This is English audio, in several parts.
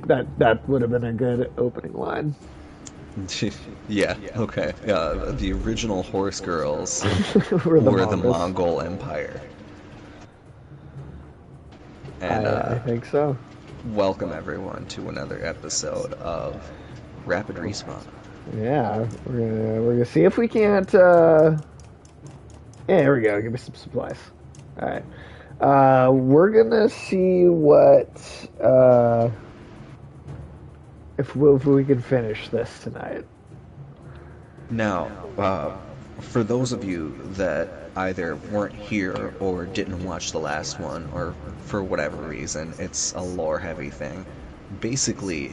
That would have been a good opening line. Yeah, okay. The original horse girls Or the were the Mongols. Mongol Empire. And I think so. welcome everyone to another episode of Rapid Respawn. Yeah, we're gonna see if we can't. Yeah, here we go. Give me some supplies. All right. We're gonna see what if we can finish this tonight. Now, for those of you that either weren't here or didn't watch the last one, or for whatever reason, it's a lore-heavy thing. Basically,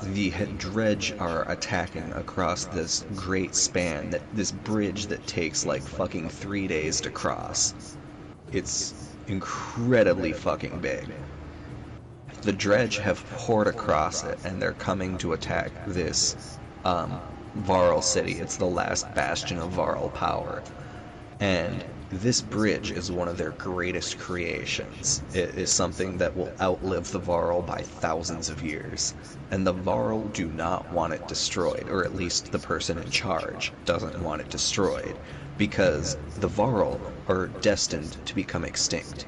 the dredge are attacking across this great span, this bridge that takes like fucking 3 days to cross. It's incredibly fucking big. The dredge have poured across it, and they're coming to attack this Varl city. It's the last bastion of Varl power. And this bridge is one of their greatest creations. It is something that will outlive the Varl by thousands of years. And the Varl do not want it destroyed, or at least the person in charge doesn't want it destroyed, because the Varl are destined to become extinct.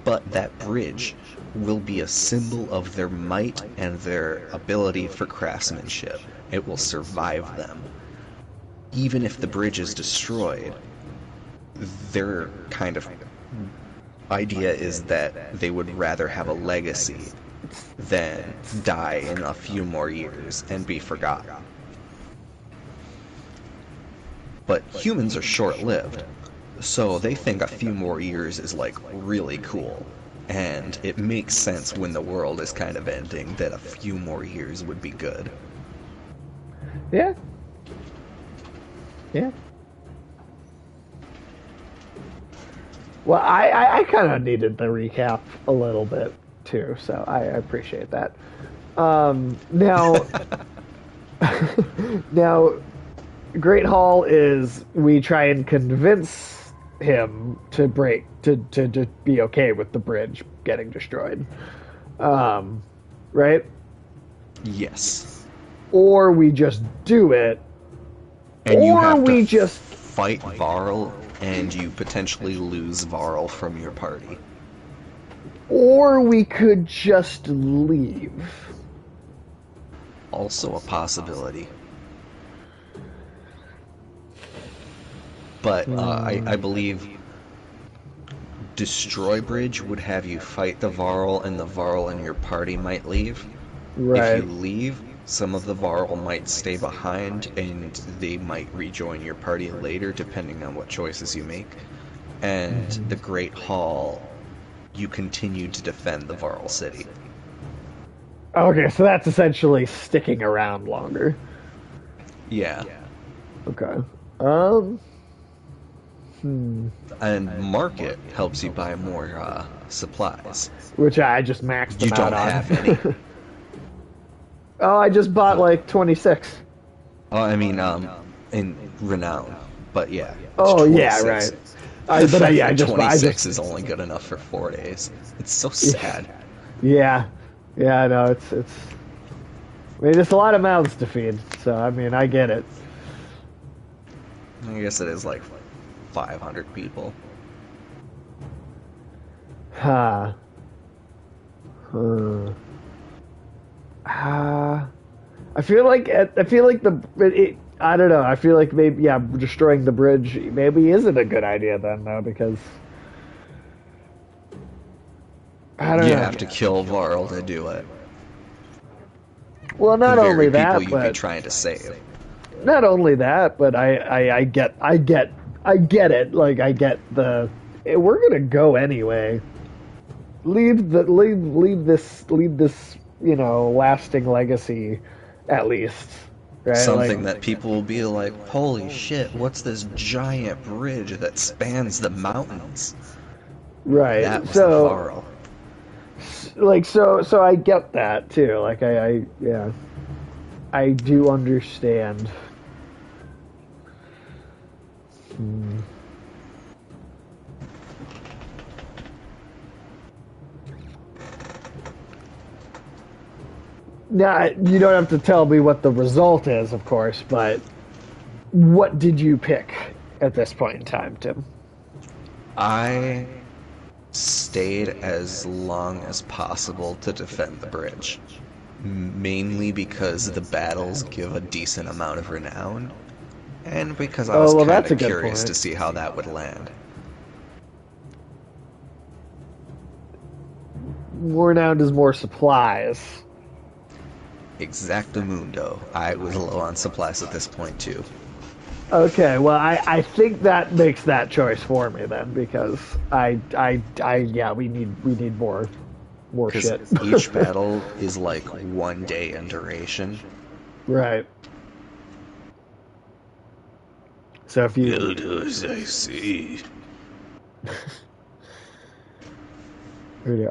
But that bridge will be a symbol of their might and their ability for craftsmanship. It will survive them. Even if the bridge is destroyed, their kind of idea is that they would rather have a legacy than die in a few more years and be forgotten. But humans are short-lived, so they think a few more years is like really cool. And it makes sense when the world is kind of ending that a few more years would be good. Yeah. Yeah. Well, I kind of needed the recap a little bit too, so I appreciate that. Now, now, Great Hall is we try and convince him to to be okay with the bridge getting destroyed, right? Yes. Or we just do it, And you or have to we just fight Varl, and you potentially lose Varl from your party. or we could just leave. Also a possibility. But I believe Destroy Bridge would have you fight the Varl, and the Varl and your party might leave. Right. If you leave, some of the Varl might stay behind, and they might rejoin your party later, depending on what choices you make. And the Great Hall, you continue to defend the Varl city. Okay, so that's essentially sticking around longer. Yeah. Okay. And Market helps you buy more supplies. Which I just maxed You them out don't on. have any. Oh, I just bought like 26. Oh, I mean, in Renown. But yeah. It's Oh, yeah, 26. right. I just 26 is only good enough for 4 days. It's so sad. Yeah. Yeah, I know. It's I mean, it's a lot of mouths to feed, so I mean, I get it. I guess it is like 500 people. Huh. I feel like I don't know. I feel like maybe destroying the bridge maybe isn't a good idea then though, because I don't You know. have to kill Varl to do it. Well, not The only very that, people you'd be but trying to save. not only that, but I get it. Like I get the we're gonna go anyway. Leave this lasting legacy at least. Right? Something that people will be like, holy shit, what's this giant bridge that spans the mountains? Right. That was the So Varl. so I get that too. Like I do understand. Now, you don't have to tell me what the result is, of course, but what did you pick at this point in time, Tim? I stayed as long as possible to defend the bridge, mainly because the battles give a decent amount of renown, and because I Oh, was well, kind that's a of good curious point. to see how that would land. More renowned is more supplies. Exactamundo. I was low on supplies at this point too. Okay, well, I think that makes that choice for me then, because yeah, we need more Because shit. each battle is like 1 day in duration. Right. So if you Builders, I see.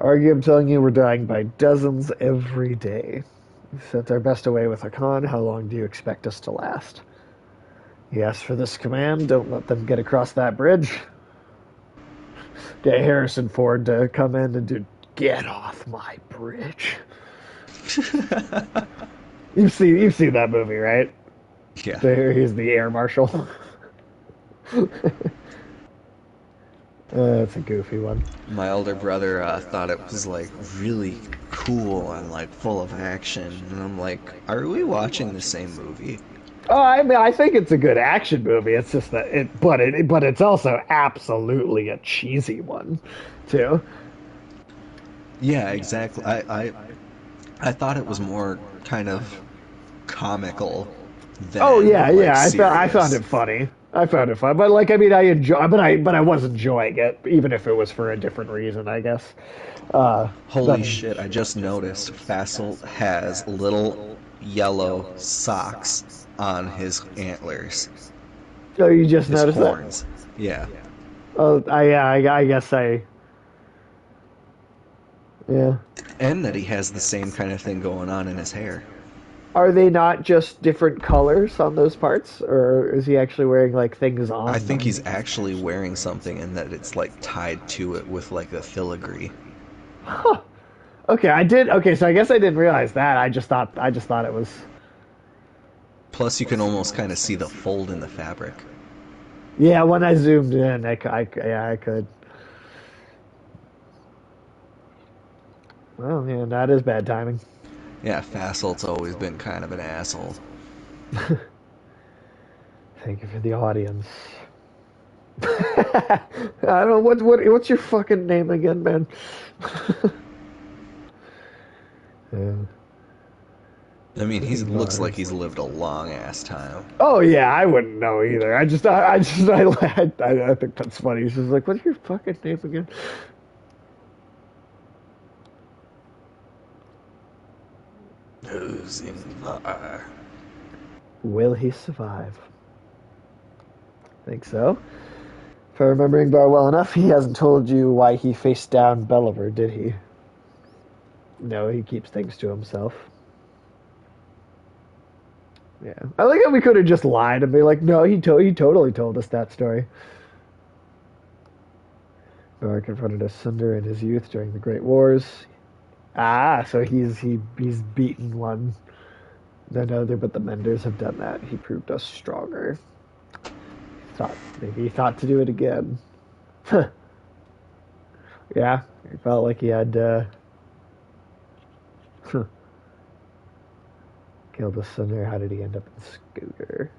argue, I'm telling you, we're dying by dozens every day. We sent our best away with a con. How long do you expect us to last? He asked for this command. Don't let them get across that bridge. Get Harrison Ford to come in and do. Get off my bridge. You've seen that movie, right? Yeah. He's the air marshal. That's a goofy one. My older brother thought it was like really cool and like full of action, and I'm like, are we watching the same movie? Oh, I mean, I think it's a good action movie. It's just that but it's also absolutely a cheesy one, too. Yeah, exactly. I thought it was more kind of comical Oh than yeah, like yeah. I found serious. it funny. I found it fun, but like I mean, I enjoy, but I was enjoying it, even if it was for a different reason, I guess. Holy Then shit, I just noticed Fassel has little yellow socks on his antlers, oh, you just his noticed that? horns. Yeah. Oh, I guess yeah. And that he has the same kind of thing going on in his hair. Are they not just different colors on those parts, or is he actually wearing like things I on think them? he's actually wearing something and that it's like tied to it with like a filigree. Huh. Okay, I did. Okay, so I guess I didn't realize that. I just thought it was. Plus, you can almost kind of see the fold in the fabric. Yeah, when I zoomed in, yeah, I could. Well, yeah, that is bad timing. Yeah, Fassel's always been kind of an asshole. Thank you for the audience. I don't know what's your fucking name again, man. Yeah. I mean, he looks Bars. like he's lived a long ass time. Oh yeah, I wouldn't know either. I think that's funny. He's just like, what's your fucking name again? Losing fire. Will he survive? Think so. If I'm remembering Bar well enough, he hasn't told you why he faced down Belliver, did he? No, he keeps things to himself. Yeah, I like how we could have just lied and be like, no, he totally told us that story. Bar confronted us Sunder in his youth during the Great Wars. Ah, so he's beaten one. None other but the Menders have done that. He proved us stronger. Thought maybe he thought to do it again. Yeah, he felt like he had killed a Sunder. How did he end up in Scooter?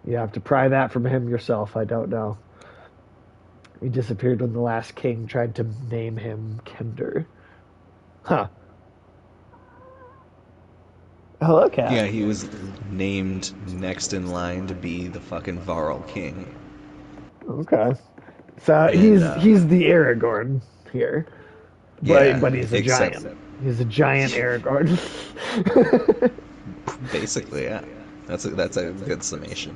You have to pry that from him yourself. I don't know. He disappeared when the last king tried to name him Kender. Huh. Hello, cat. Yeah, he was named next in line to be the fucking Varl King. Okay. So And, he's the Aragorn here, yeah, but he's a except giant. He's a giant Aragorn. basically, yeah. That's a good summation.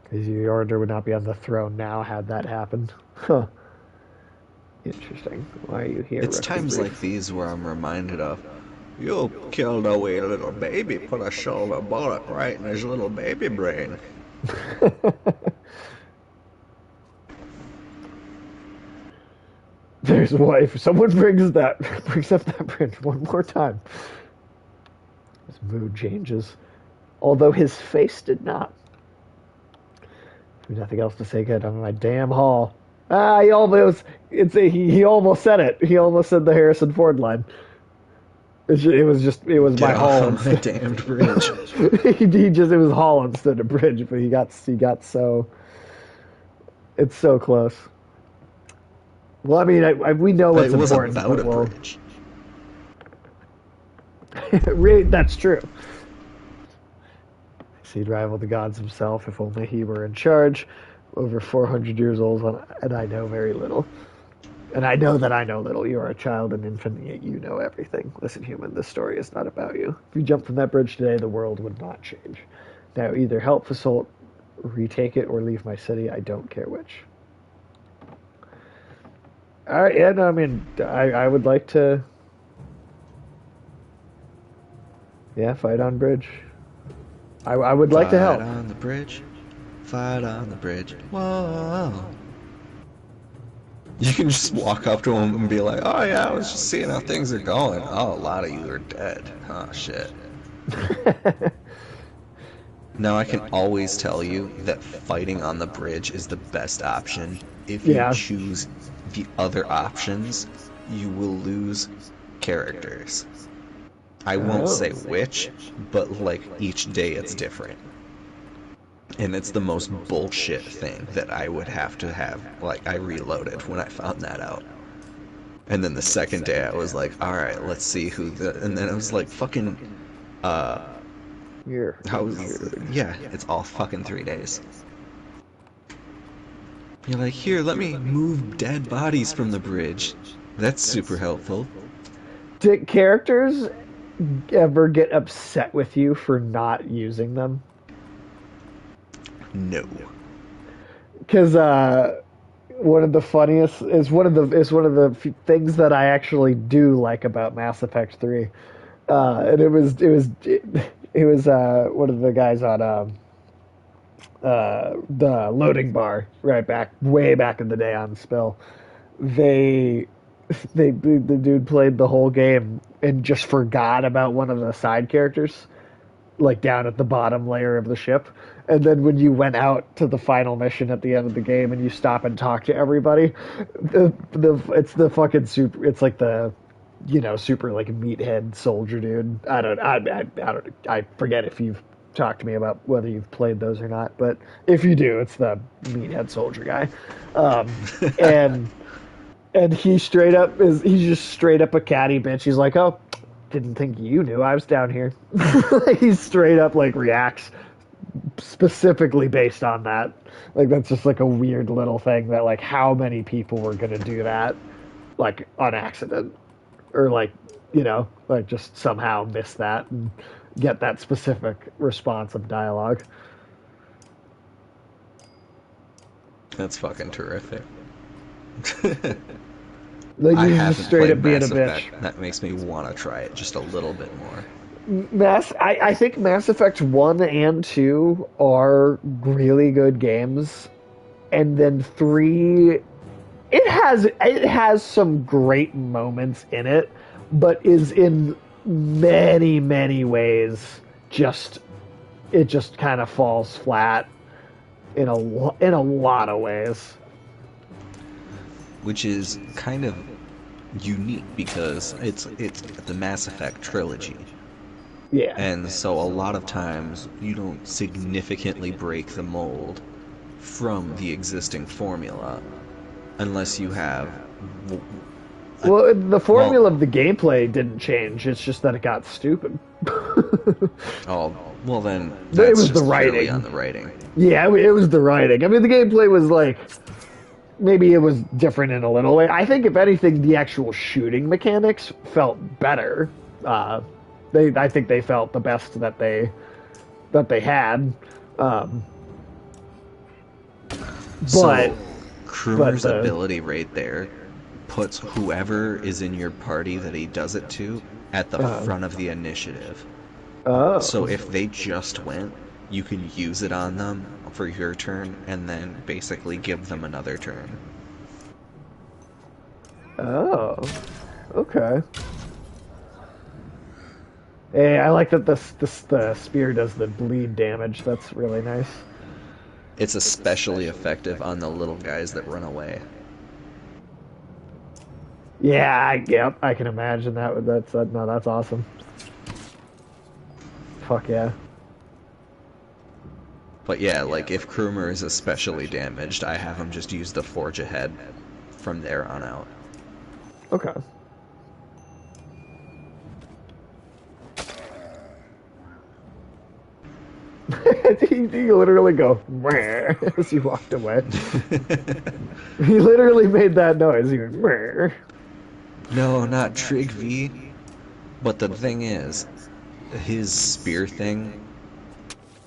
Because your order would not be on the throne now had that happened. Huh. Interesting. Why are you here, It's Rookie times like Brief? these where I'm reminded of, you killed a wee little baby, put a silver bullet right in his little baby brain. There's what if someone brings up that bridge one more time, his mood changes. Although his face did not. There's nothing else to say. Good on my damn haul. Ah, he almost. He almost said it. He almost said the Harrison Ford line. It was Get my off haul on my instead. damned bridge. It was haul instead of bridge, but he got so. It's so close. Well, I mean, we know what's It was important, about but a well, bridge. that's true. He'd rival the gods himself if only he were in charge. Over 400 years old, and I know very little. And I know that I know little. You are a child and infant, yet you know everything. Listen, human, this story is not about you. If you jumped from that bridge today, the world would not change. Now, either help Fasolt, retake it, or leave my city. I don't care which. All right, yeah, no, I mean, I would like to, yeah, fight on bridge. I would like to Fight help. on the bridge. Fight on the bridge. Whoa. You can just walk up to him and be like, oh yeah, I was just seeing how things are going. Oh, a lot of you are dead. Oh, shit. Now I can always tell you that fighting on the bridge is the best option. If you Yeah. choose the other options, you will lose characters. I won't Oh. say which, but like each day it's different. And it's the most bullshit thing that I would have to have. Like, I reloaded when I found that out. And then the second day I was like, alright, let's see who the. And then it was like, fucking. You're Yeah, it's all fucking 3 days. You're like, here, let me move dead bodies from the bridge. That's super helpful. Did characters ever get upset with you for not using them? No. Because one of the funniest is one of the things that I actually do like about Mass Effect 3, and it was one of the guys on the loading bar right back way back in the day on Spill. They the dude played the whole game and just forgot about one of the side characters like down at the bottom layer of the ship. And then when you went out to the final mission at the end of the game and you stop and talk to everybody, it's the fucking super. It's like the super like meathead soldier dude. I forget if you've talked to me about whether you've played those or not, but if you do, it's the meathead soldier guy. And he straight up he's just straight up a catty bitch. He's like, oh, didn't think you knew I was down here. He straight up like reacts specifically based on that. Like that's just like a weird little thing that like how many people were gonna do that like on accident or like like just somehow miss that and get that specific response of dialogue. That's fucking terrific. Like I he's just haven't straight played up being a Mass bitch. Effect. That makes me want to try it just a little bit more. I think Mass Effect 1 and 2 are really good games. And then 3 it has some great moments in it, but is in many ways it just kind of falls flat in a lot of ways. Which is kind of unique because it's the Mass Effect trilogy. Yeah. And so a lot of times you don't significantly break the mold from the existing formula unless you have Well, the well, formula of the gameplay didn't change. It's just that it got stupid. oh, well then It that's was the just purely on writing. the writing. Yeah, it was the writing. I mean, the gameplay was like maybe it was different in a little way. I think if anything, the actual shooting mechanics felt better. Uh, I think they felt the best that they had. Um, but So but Krumer's ability right there puts whoever is in your party that he does it to at the uh, front of the initiative. So oh if they just went, you can use it on them for your turn and then basically give them another turn. Oh, okay. Hey, I like that the spear does the bleed damage. That's really nice. It's especially effective on the little guys that run away. Yeah, yep, I can imagine that. That's no, that's awesome. Fuck yeah. But yeah, like if Krumer is especially damaged, I have him just use the Forge Ahead from there on out. Okay. he literally go as he walked away. He literally made that noise. He went. No, not Trig V. But the thing is, his spear thing,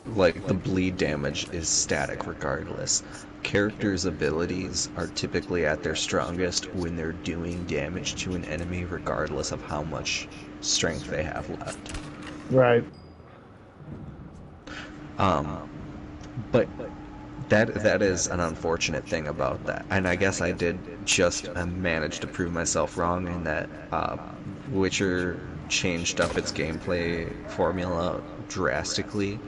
like the bleed damage, is static regardless. Characters' abilities are typically at their strongest when they're doing damage to an enemy regardless of how much strength they have left. Right. But that is an unfortunate thing about that. And I guess I did just manage to prove myself wrong in that Witcher changed up its gameplay formula drastically,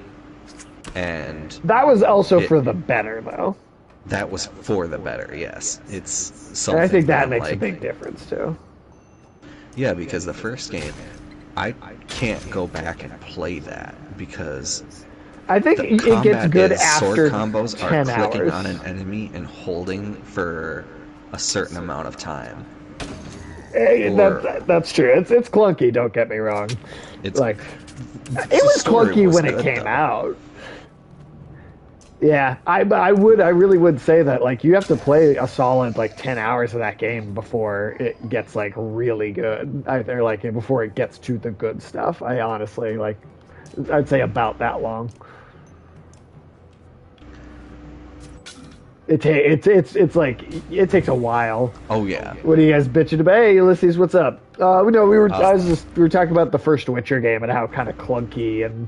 and That was also it for the better, though. that was for the better. Yes, it's And I something think that that I'm makes a like, big difference too. yeah, because the first game, I can't go back and play that because I think the it gets combat good is sword after combos are 10 clicking hours. on an enemy and holding for a certain amount of time. Or That's true. It's clunky. Don't get me wrong. it's Like it the was story clunky was when it good came though. out. Yeah, I really would say that like you have to play a solid like 10 hours of that game before it gets like really good. Either like before it gets to the good stuff. I honestly like I'd say about that long. It's like it takes a while. Oh yeah. What are you guys bitching about? Hey, Ulysses, what's up? No, Uh, we were talking about the first Witcher game and how kind of clunky and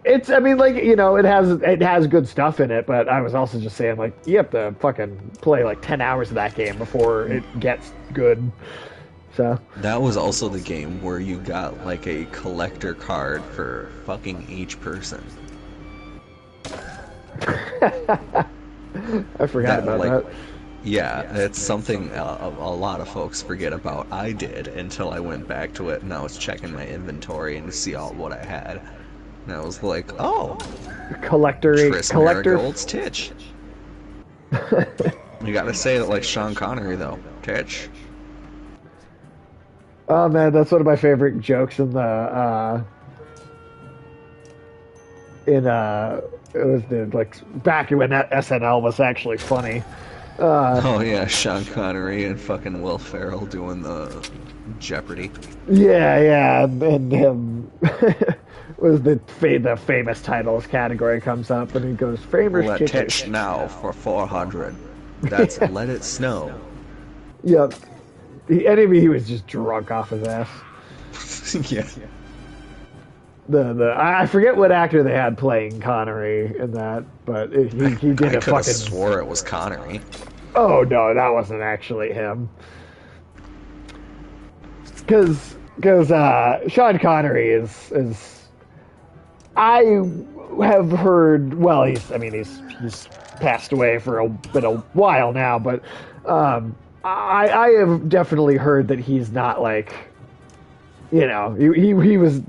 it's I mean like it has good stuff in it, but I was also just saying like you have to fucking play like 10 hours of that game before it gets good. So that was also the game where you got like a collector card for fucking each person. I forgot That about like that. yeah, it's something a lot of folks forget about. I did until I went back to it and I was checking my inventory and to see all what I had. And I was like, oh, Triss Collector. Marigold's Titch. You gotta say it like Sean Connery though. Titch. Oh man, that's one of my favorite jokes in the it was the like back when that SNL was actually funny. Oh yeah, Sean Connery and fucking Will Ferrell doing the Jeopardy. Yeah, and him was the famous titles category comes up, and he goes famous Let chicken. Titch now for 400. That's Yeah. Let It Snow. Yep. He was just drunk off his ass. Yeah. I forget what actor they had playing Connery in that, but he did I a could have fucking. swore it was Connery. Oh no, that wasn't actually him. Because Sean Connery is I have heard. Well, he's passed away for been a while now, but I have definitely heard that he's not like he was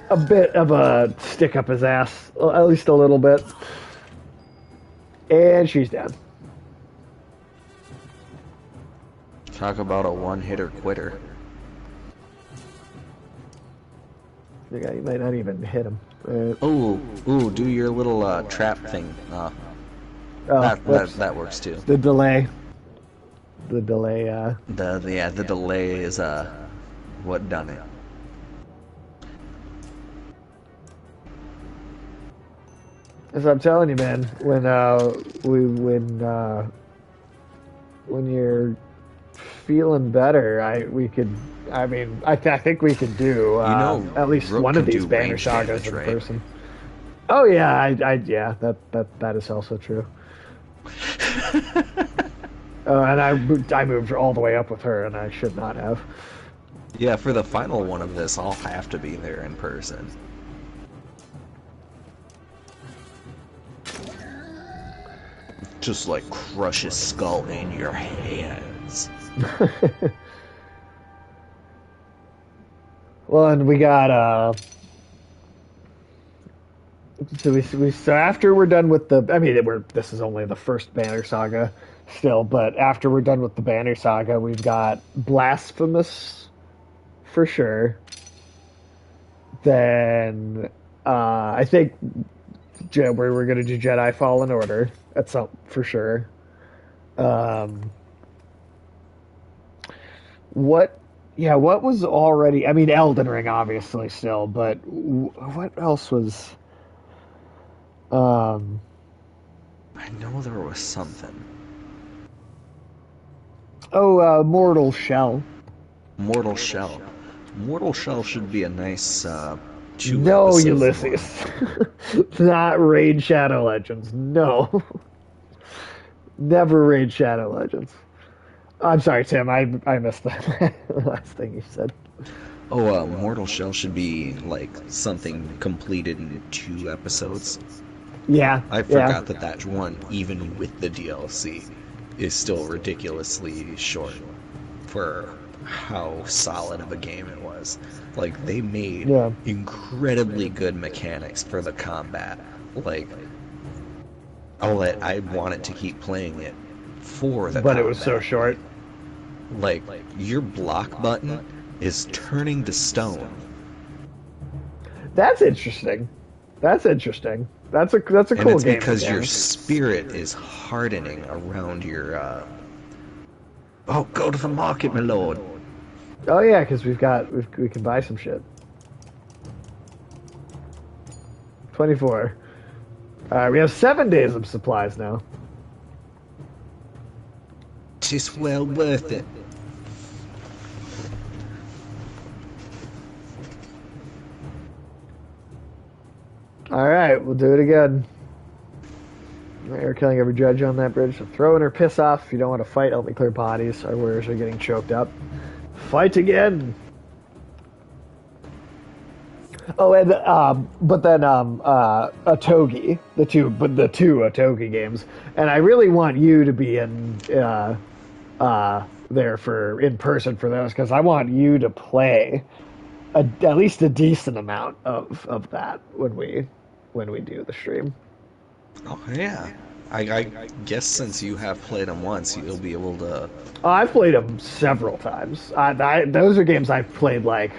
a bit of a stick up his ass, at least a little bit. And she's dead. Talk about a one-hitter quitter. The guy might not even hit him. Ooh, do your little trap thing. That works too. The delay. The delay. The delay is what done it. As I'm telling you, man, when you're feeling better, I think we could do at least Rook one of can these do banner range sagas damage, in right? person. Oh yeah, yeah, that is also true. And I moved all the way up with her, and I should not have. Yeah, for the final one of this, I'll have to be there in person. Just like crush his skull in your hands. Well, and we got so after we're done with the, I mean, this is only the first Banner Saga, still, but after we're done with the Banner Saga, we've got Blasphemous for sure. Then I think we're gonna do Jedi Fallen Order. That's up for sure. Um, what? Yeah, what was already? I mean, Elden Ring, obviously, still, but what else was? Um, I know there was something. Mortal Shell. Mortal Shell. Mortal Shell should be a nice two No, episode Ulysses. one. Not Raid Shadow Legends. No. Never Raid Shadow Legends. I'm sorry, Tim. I missed the last thing you said. Oh, Mortal Shell should be like something completed in 2 episodes. Yeah, I yeah. forgot that that one, even with the DLC, is still ridiculously short for how solid of a game it was. Like, they made Yeah. incredibly good mechanics for the combat. Like, I wanted to keep playing it for the But it was so combat. short. Like, your block button is turning to stone. That's interesting. That's interesting. That's a And cool it's game because your mechanic. spirit is hardening around your, Oh, go to the market, my lord. Oh yeah, because we can buy some shit. 24. All right, we have 7 days of supplies now. Tis well worth it. All right, we'll do it again. We're killing every judge on that bridge. So throw in her piss off. If you don't want to fight, help me clear bodies. Our warriors are getting choked up. Fight again. Oh, and but then Otogi, the two Otogi games, and I really want you to be in there for in person for those because I want you to play at least a decent amount of that when we do the stream. Oh, yeah. I guess since you have played them once, you'll be able to. I've played them several times. Those are games I've played like.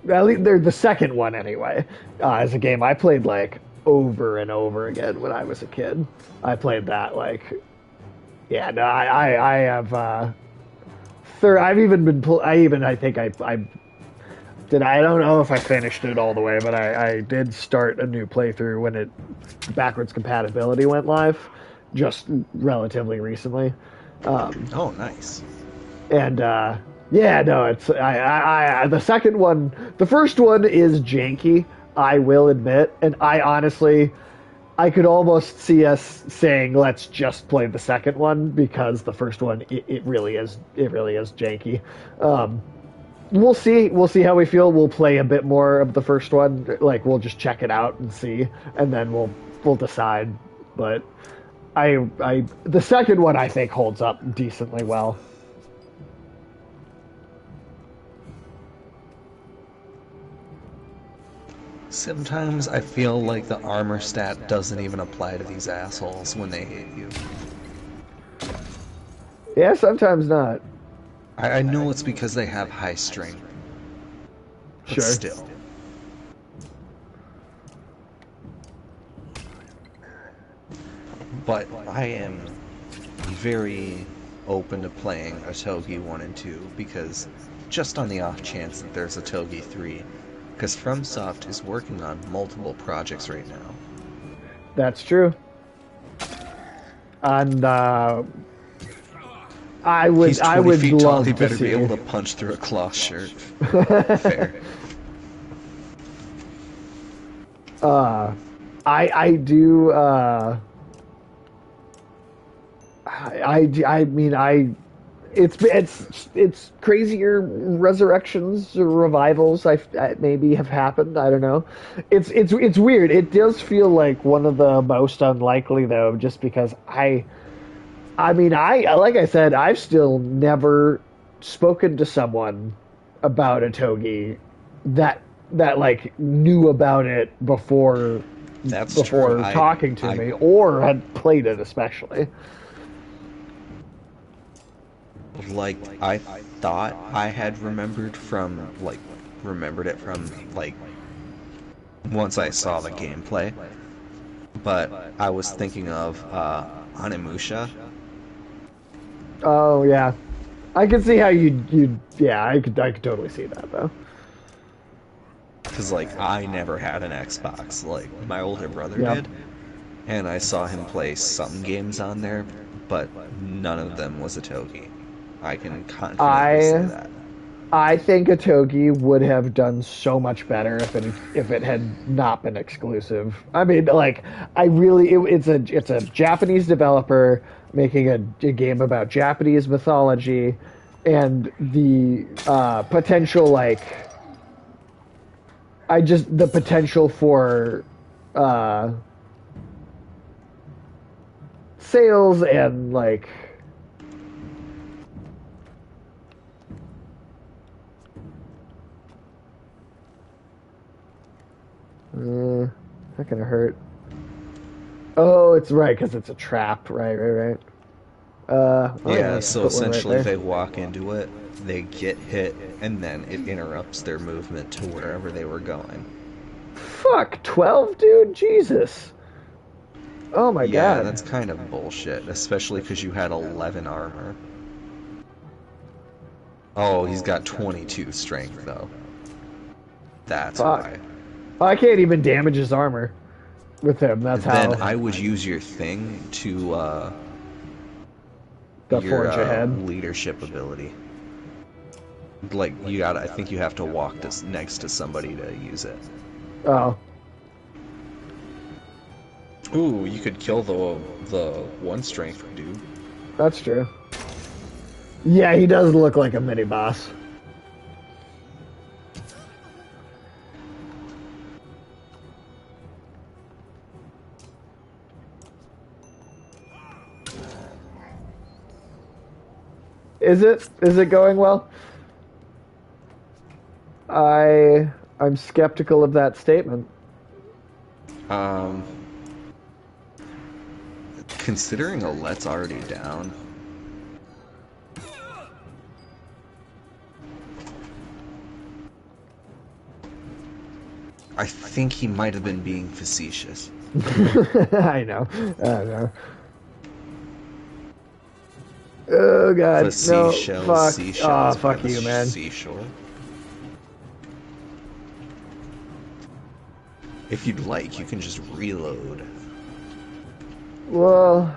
At least they're the second one anyway. As a game I played like over and over again when I was a kid. I played that like, yeah. No, I have. I've even been. I think I did. I don't know if I finished it all the way, but I did start a new playthrough when it backwards compatibility went live, just relatively recently. Oh, nice. And yeah, no, it's the second one. The first one is janky, I will admit, and I honestly, I could almost see us saying let's just play the second one because the first one it really is janky. We'll see how we feel. We'll play a bit more of the first one, like we'll just check it out and see, and then we'll decide. But the second one I think holds up decently well. Sometimes I feel like the armor stat doesn't even apply to these assholes when they hit you. Yeah, sometimes not. I know it's because they have high strength, but Sure. still. But I am very open to playing a Togi 1 and 2 because just on the off chance that there's a Togi 3, because FromSoft is working on multiple projects right now. That's true. And He's 20 I would feet tall, love he to better see. be able to punch through a cloth shirt. Fair. I do. I mean, it's crazier resurrections or revivals maybe have happened. I don't know. It's weird. It does feel like one of the most unlikely though, just because I mean, I like I said, I've still never spoken to someone about a togi that like knew about it That's true. before talking to I me or had played it especially. like I thought I had remembered it from like once I saw the gameplay, but I was thinking of Onimusha Oh yeah, I can see how you yeah I could totally see that though. because like I never had an Xbox, like my older brother Yep. did, and I saw him play some games on there, but none of them was a Togi. I can confidently say I that. I think Otogi would have done so much better if it had not been exclusive. I mean, like I really it's a Japanese developer making a game about Japanese mythology, and the potential like the potential for uh, sales and like not gonna hurt. Oh, it's right because it's a trap. Right. Oh yeah, Yeah, let's so put one right essentially there. they walk into it, they get hit, and then it interrupts their movement to wherever they were going. Fuck, 12, dude? Jesus. Oh my Yeah, god. that's kind of bullshit, especially because you had 11 armor. Oh, he's got 22 strength, though. That's Fuck. why. I can't even damage his armor with him. That's Then how I would use your thing to, the your, forge ahead. leadership ability. Like, you gotta, I think you have to walk next to somebody to use it. Oh, Ooh, you could kill the one strength dude. that's true. Yeah, he does look like a mini boss. Is it? Is it going well? I'm skeptical of that statement. Um, considering Alet's already down, I think he might have been being facetious. I know. I know. Oh god, no, Facetious fuck. Oh, seashells by fuck the you, man. seashore. If you'd like, you can just reload. Well,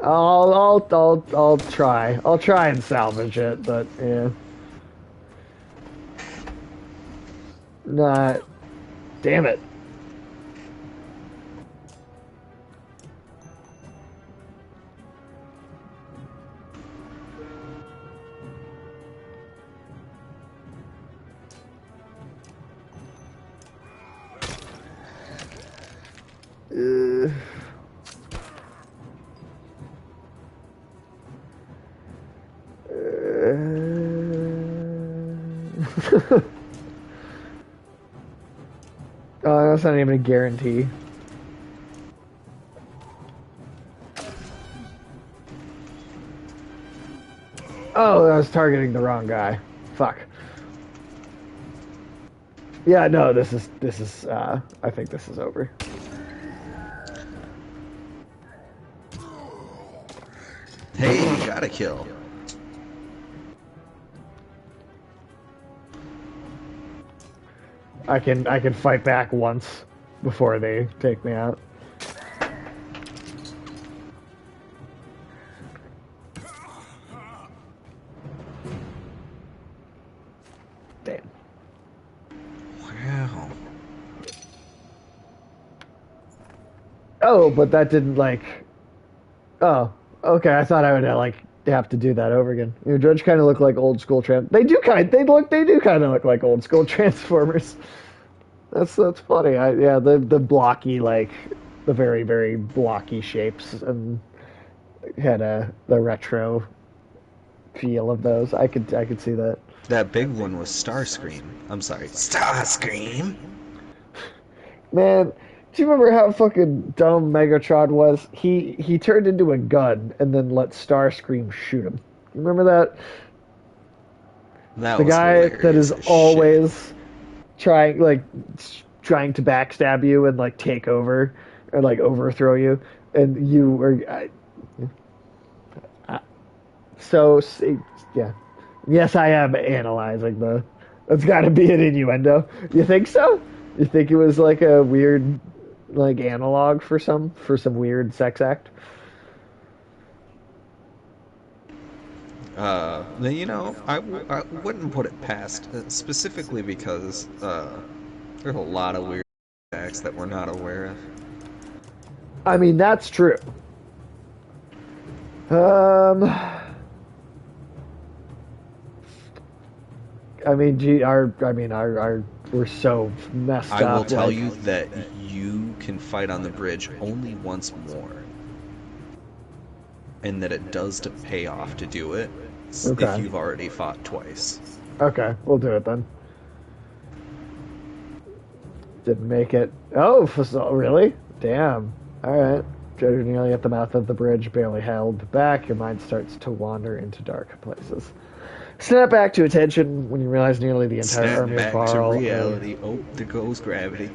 I'll try. I'll try and salvage it, but yeah, not. Damn it. Uh, oh, that's not even a guarantee. Oh, I was targeting the wrong guy. Fuck. Yeah, no, this is I think this is over. Hey, you got a kill. I can fight back once before they take me out. Damn. Wow. Oh, but that didn't like. Oh, Okay, I thought I would like have to do that over again. Your Judge kind of look like old school they do kind of look like old school Transformers. That's funny. Yeah, the blocky like the very blocky shapes and had the retro feel of those. I could see that. That big one was Starscream. I'm sorry, Starscream. Man, do you remember how fucking dumb Megatron was? He turned into a gun and then let Starscream shoot him. You remember that? That The was guy that hilarious is as shit. always trying to backstab you and like take over and like overthrow you, and you were so yeah. Yes, I am analyzing the. That's got to be an innuendo. You think so? You think it was like a weird, like analog for some weird sex act? I wouldn't put it past, specifically because there's a lot of weird facts that we're not aware of. I mean, that's true. Um, I mean, our we're so messed I will up. tell Like, you that you can fight on the bridge only once more, and that it does to pay off to do it if okay, you've already fought twice. okay, we'll do it then. Didn't make it. Oh, really? Damn. All right. You're nearly at the mouth of the bridge, barely held back. Your mind starts to wander into dark places. Snap back to attention when you realize nearly the entire Snap army of back to Varl. reality. Oh, there goes gravity.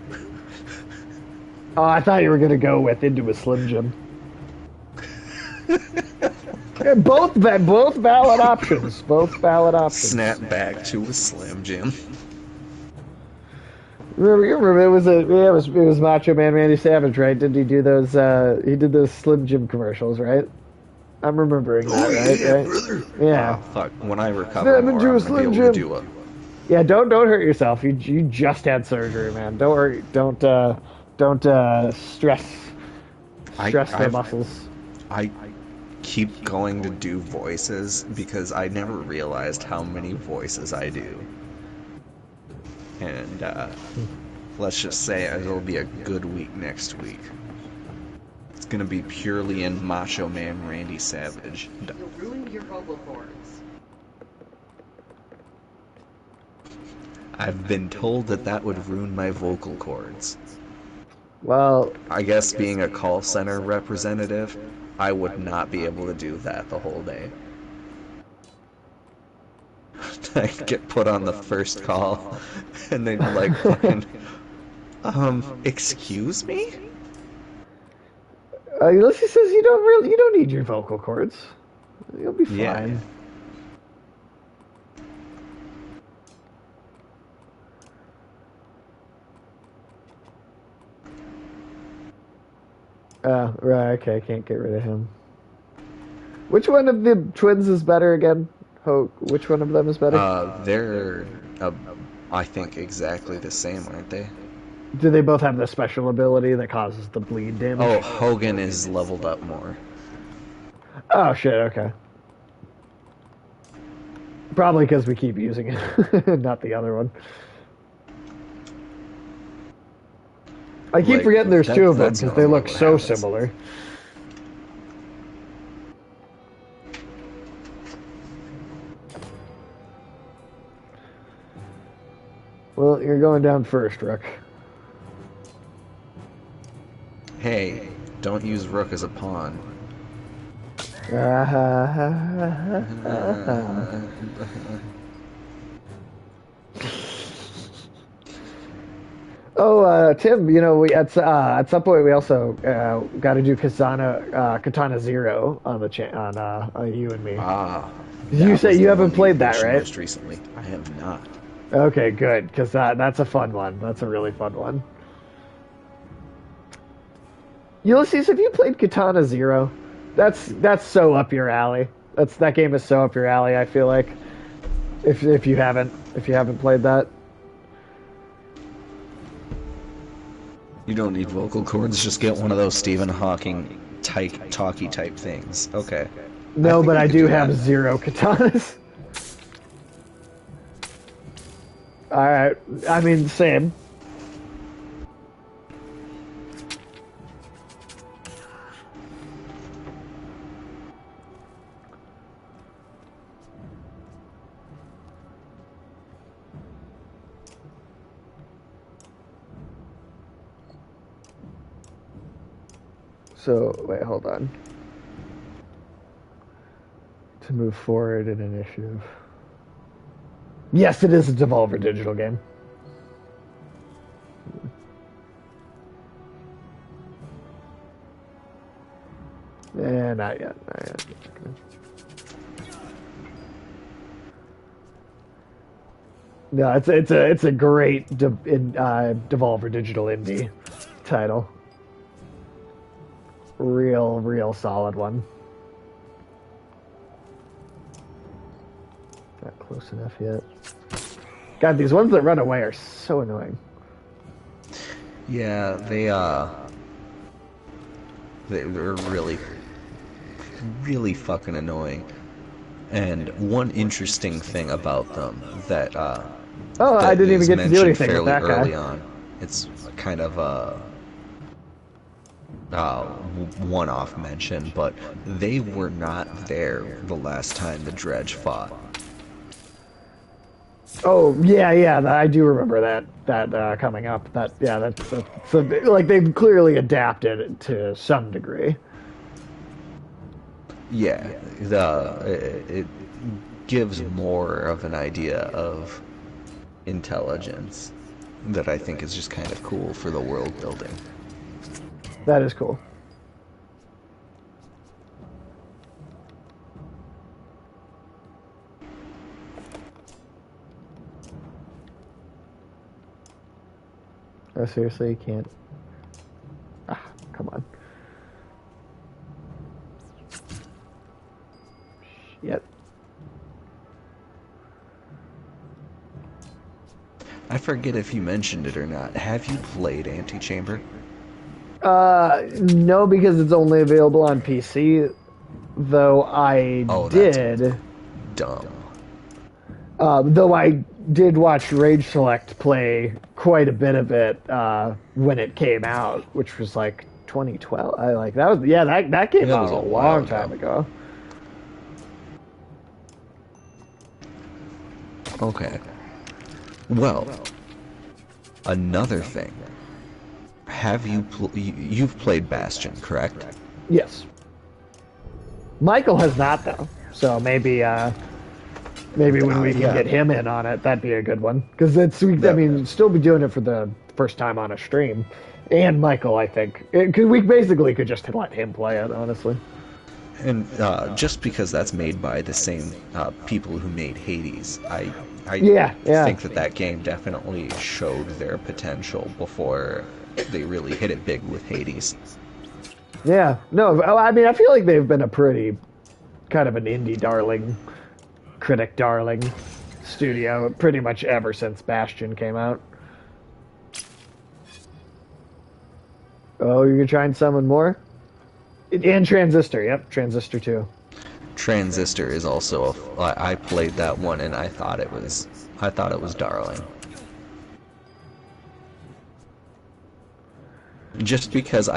Oh, I thought you were gonna go with into a Slim Jim. Yeah, both valid options. Both valid options. Snap back to a Slim Jim. You remember it was Macho Man Randy Savage, right? Did he do those? He did those Slim Jim commercials, right? I'm remembering that, Oh right? yeah, Right? brother. Yeah. Ah, fuck. When I recover Snap more, into I'm a gonna be Slim able to Jim. do a. Yeah, don't hurt yourself. You just had surgery, man. Don't worry. Don't stress I the I've muscles. I keep going to do voices because I never realized how many voices I do, and let's just say it'll be a good week next week. It's gonna be purely in Macho Man Randy Savage. You'll ruin your vocal cords. I've been told that that would ruin my vocal cords. Well, I guess being a call center representative, I would not be able to do that the whole day. I get put on the first call, and then like fucking, excuse me? Ulysses says you don't need your vocal cords. You'll be Yeah. fine. Right. Okay, I can't get rid of him. Which one of the twins is better again? Which one of them is better? They're, I think exactly the same, aren't they? Do they both have the special ability that causes the bleed damage? Oh, Hogan is leveled up more. Oh shit. Okay. Probably because we keep using it, not the other one. I keep Like, forgetting there's two of them that's because they normally look what so happens. similar. Well, you're going down first, Rook. Hey, don't use Rook as a pawn. Oh, Tim, we at some point we also got to do Katana Zero on the on you and me. Ah, You that say was you the haven't one played that, mentioned right? most recently. I have not. Okay, good, because that's a fun one. That's a really fun one. Ulysses, have you played Katana Zero? That's so up your alley. That game is so up your alley. I feel like if you haven't played that. You don't need vocal cords, just get one of those Stephen Hawking talky type things. Okay. No, think but we I could do that. have 0 katanas. Alright, I mean, same. So, wait, hold on. To move forward in initiative. Yes, it is a Devolver Digital game. Not yet. Not yet. No, it's a great Devolver Digital indie title. Real solid one. Not close enough yet. God, these ones that run away are so annoying. Yeah, they're really fucking annoying. And one interesting thing about them that Oh, I that didn't even is get to do mentioned anything with fairly that early guy. on. It's kind of a one-off mention, but they were not there the last time the Dredge fought. Oh yeah, I do remember that coming up. That's like they've clearly adapted it to some degree. Yeah, it gives more of an idea of intelligence that I think is just kind of cool for the world building. That is cool. Oh, seriously, you can't. Ah, come on. Yep. I forget if you mentioned it or not. Have you played Antichamber? No, because it's only available on PC. Though I Oh, that's did. dumb. Though I did watch Rage Select play quite a bit of it when it came out, which was like 2012. I like that was that came That out was a a while long ago. time ago. Okay. Well, another thing. Have you you've played Bastion, correct? Yes, Michael has not though. So maybe when we can Yeah. get him in on it, that'd be a good one. Because I That- mean, still be doing it for the first time on a stream. And Michael, I think. We basically could just let him play it, honestly. And just because that's made by the same people who made Hades, I Yeah. think that game definitely showed their potential before they really hit it big with Hades. Yeah. No, I mean, I feel like they've been a pretty kind of an indie darling, critic darling studio pretty much ever since Bastion came out. Oh, you're going to try and summon more? And Transistor, yep, Transistor 2. Transistor is also I played that one and I thought it was darling. Just because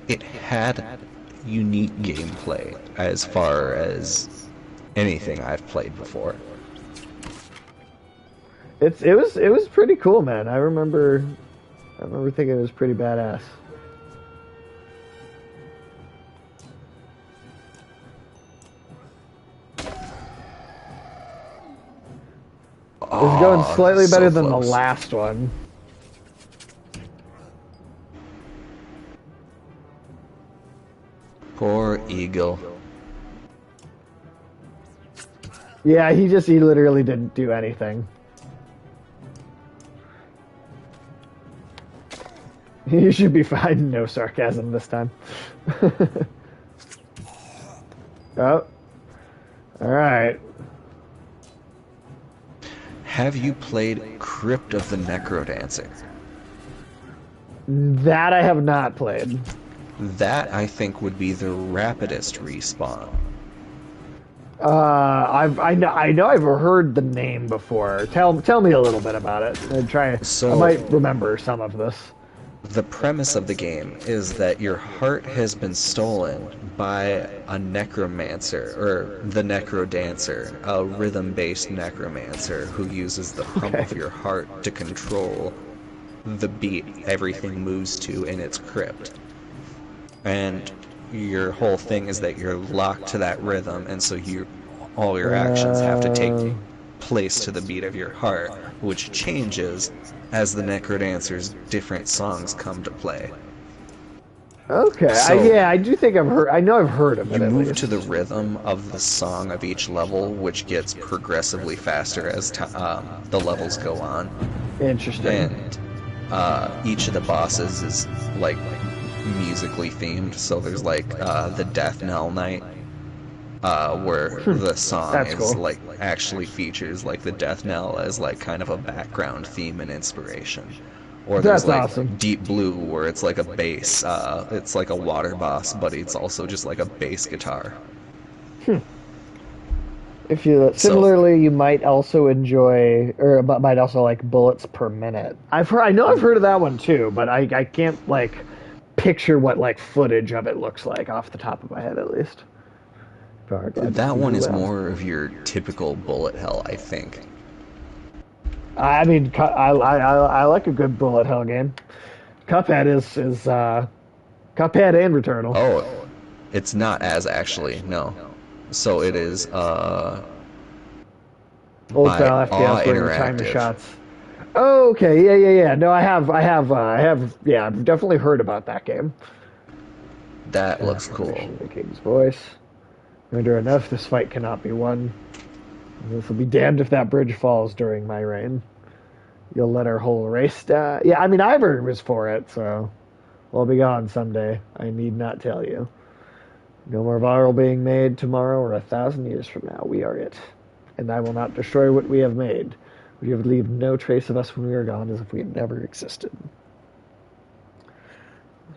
it had unique gameplay as far as anything I've played before. It was pretty cool, man. I remember thinking it was pretty badass. It's going slightly so better than the close. last one. Poor Eagle. Yeah, he literally didn't do anything. You should be fine. No sarcasm this time. Oh. Alright. Have you played Crypt of the Necrodancer? That I have not played. That, I think, would be the rapidest respawn. I know I've heard the name before. Tell me a little bit about it. I So, might remember some of this. the premise of the game is that your heart has been stolen by a necromancer, or the necrodancer, a rhythm-based necromancer who uses the pump Okay. of your heart to control the beat everything moves to in its crypt. And your whole thing is that you're locked to that rhythm, and so all your actions have to take Uh, place to the beat of your heart, which changes as the necrodancer's different songs come to play. okay. So Yeah, I do think I've heard. I know I've heard of you it at move to least. the rhythm of the song of each level, which gets progressively faster as the levels go on. Interesting. And each of the bosses is like musically themed. So there's like the Death Knell Night, where the song That's is cool. like actually features like the death knell as like kind of a background theme and inspiration. Or there's That's like awesome. Deep Blue, where it's like a bass, it's like a water boss, but it's also just like a bass guitar. If you So similarly, you might also enjoy, or might also like bullets per minute. I know I've heard of that one too, but I can't like picture what like footage of it looks like off the top of my head at least. Glad to that see one you is have. more of your typical bullet hell, I think. I mean, I like a good bullet hell game. Cuphead is Cuphead and Returnal. Oh, it's not as actually, no. So it is Old by style Awe FPS where you time the Interactive. shots. Oh, okay, yeah. No, I have. Yeah, I've definitely heard about that game. That looks cool. Transformation of the King's Voice. Render enough, this fight cannot be won. This will be damned if that bridge falls during my reign. You'll let our whole race die. Yeah, I mean, Ivor was for it, so we'll be gone someday. I need not tell you. No more viral being made tomorrow or 1,000 years from now. We are it. And I will not destroy what we have made. We have leave no trace of us when we are gone, as if we had never existed.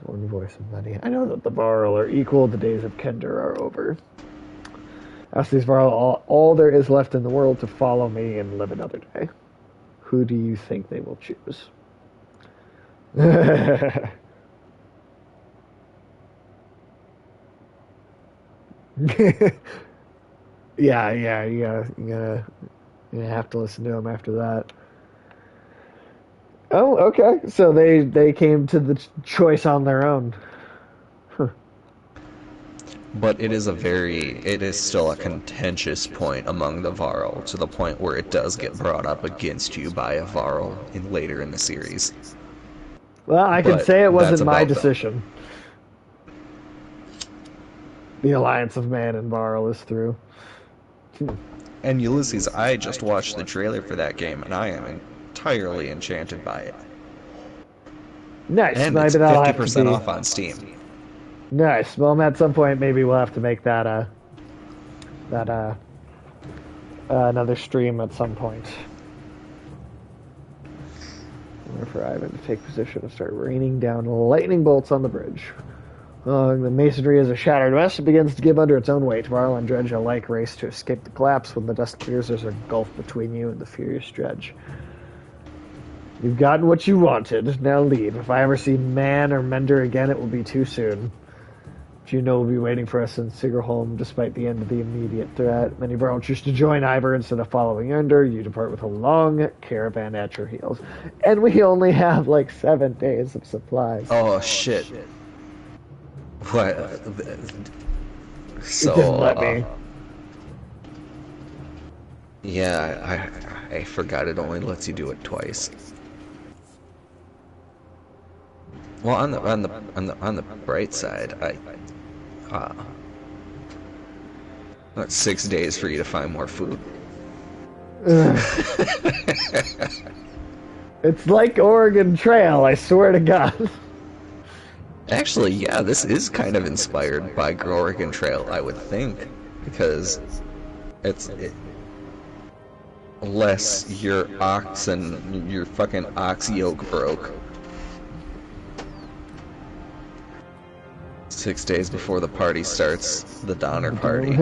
One voice of many. I know that the Varl are equal. The days of Kender are over. Ask these Varl all there is left in the world to follow me and live another day. Who do you think they will choose? Yeah. You have to listen to him after that. Oh, okay. So they came to the choice on their own. Huh. But it is still a contentious point among the Varl, to the point where it does get brought up against you by a Varl later in the series. Well, I can But say it that's wasn't my about them. decision. The alliance of man and Varl is through. And Ulysses, I just watched the trailer for that game, and I am entirely enchanted by it. Nice. And Maybe it's that'll have to 50% be off on Steam. nice. Well, at some point, maybe we'll have to make that another stream at some point. Wait for Ivan to take position and start raining down lightning bolts on the bridge. The masonry is a shattered mess. It begins to give under its own weight. Varl and Dredge alike race to escape the collapse. When the dust clears, there's a gulf between you and the furious Dredge. You've gotten what you wanted. Now leave. If I ever see Man or Mender again, it will be too soon. Juno will be waiting for us in Sigerholm, despite the end of the immediate threat. Many Varl choose to join Ivor instead of following under. You depart with a long caravan at your heels. And we only have like 7 days of supplies. Oh, shit. What? So, It didn't let me. Yeah, I forgot it only lets you do it twice. Well, on the bright side, that's 6 days for you to find more food. It's like Oregon Trail, I swear to God. Actually, yeah, this is kind of inspired by Oregon Trail, I would think, because unless your fucking ox yoke broke. 6 days before the party starts, the Donner Party. You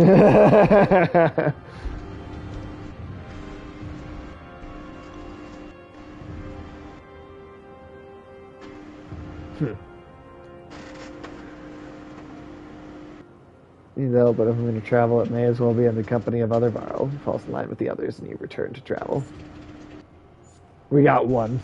know, but if I'm going to travel, it may as well be in the company of other Varl who falls in line with the others, and you return to travel. We got one.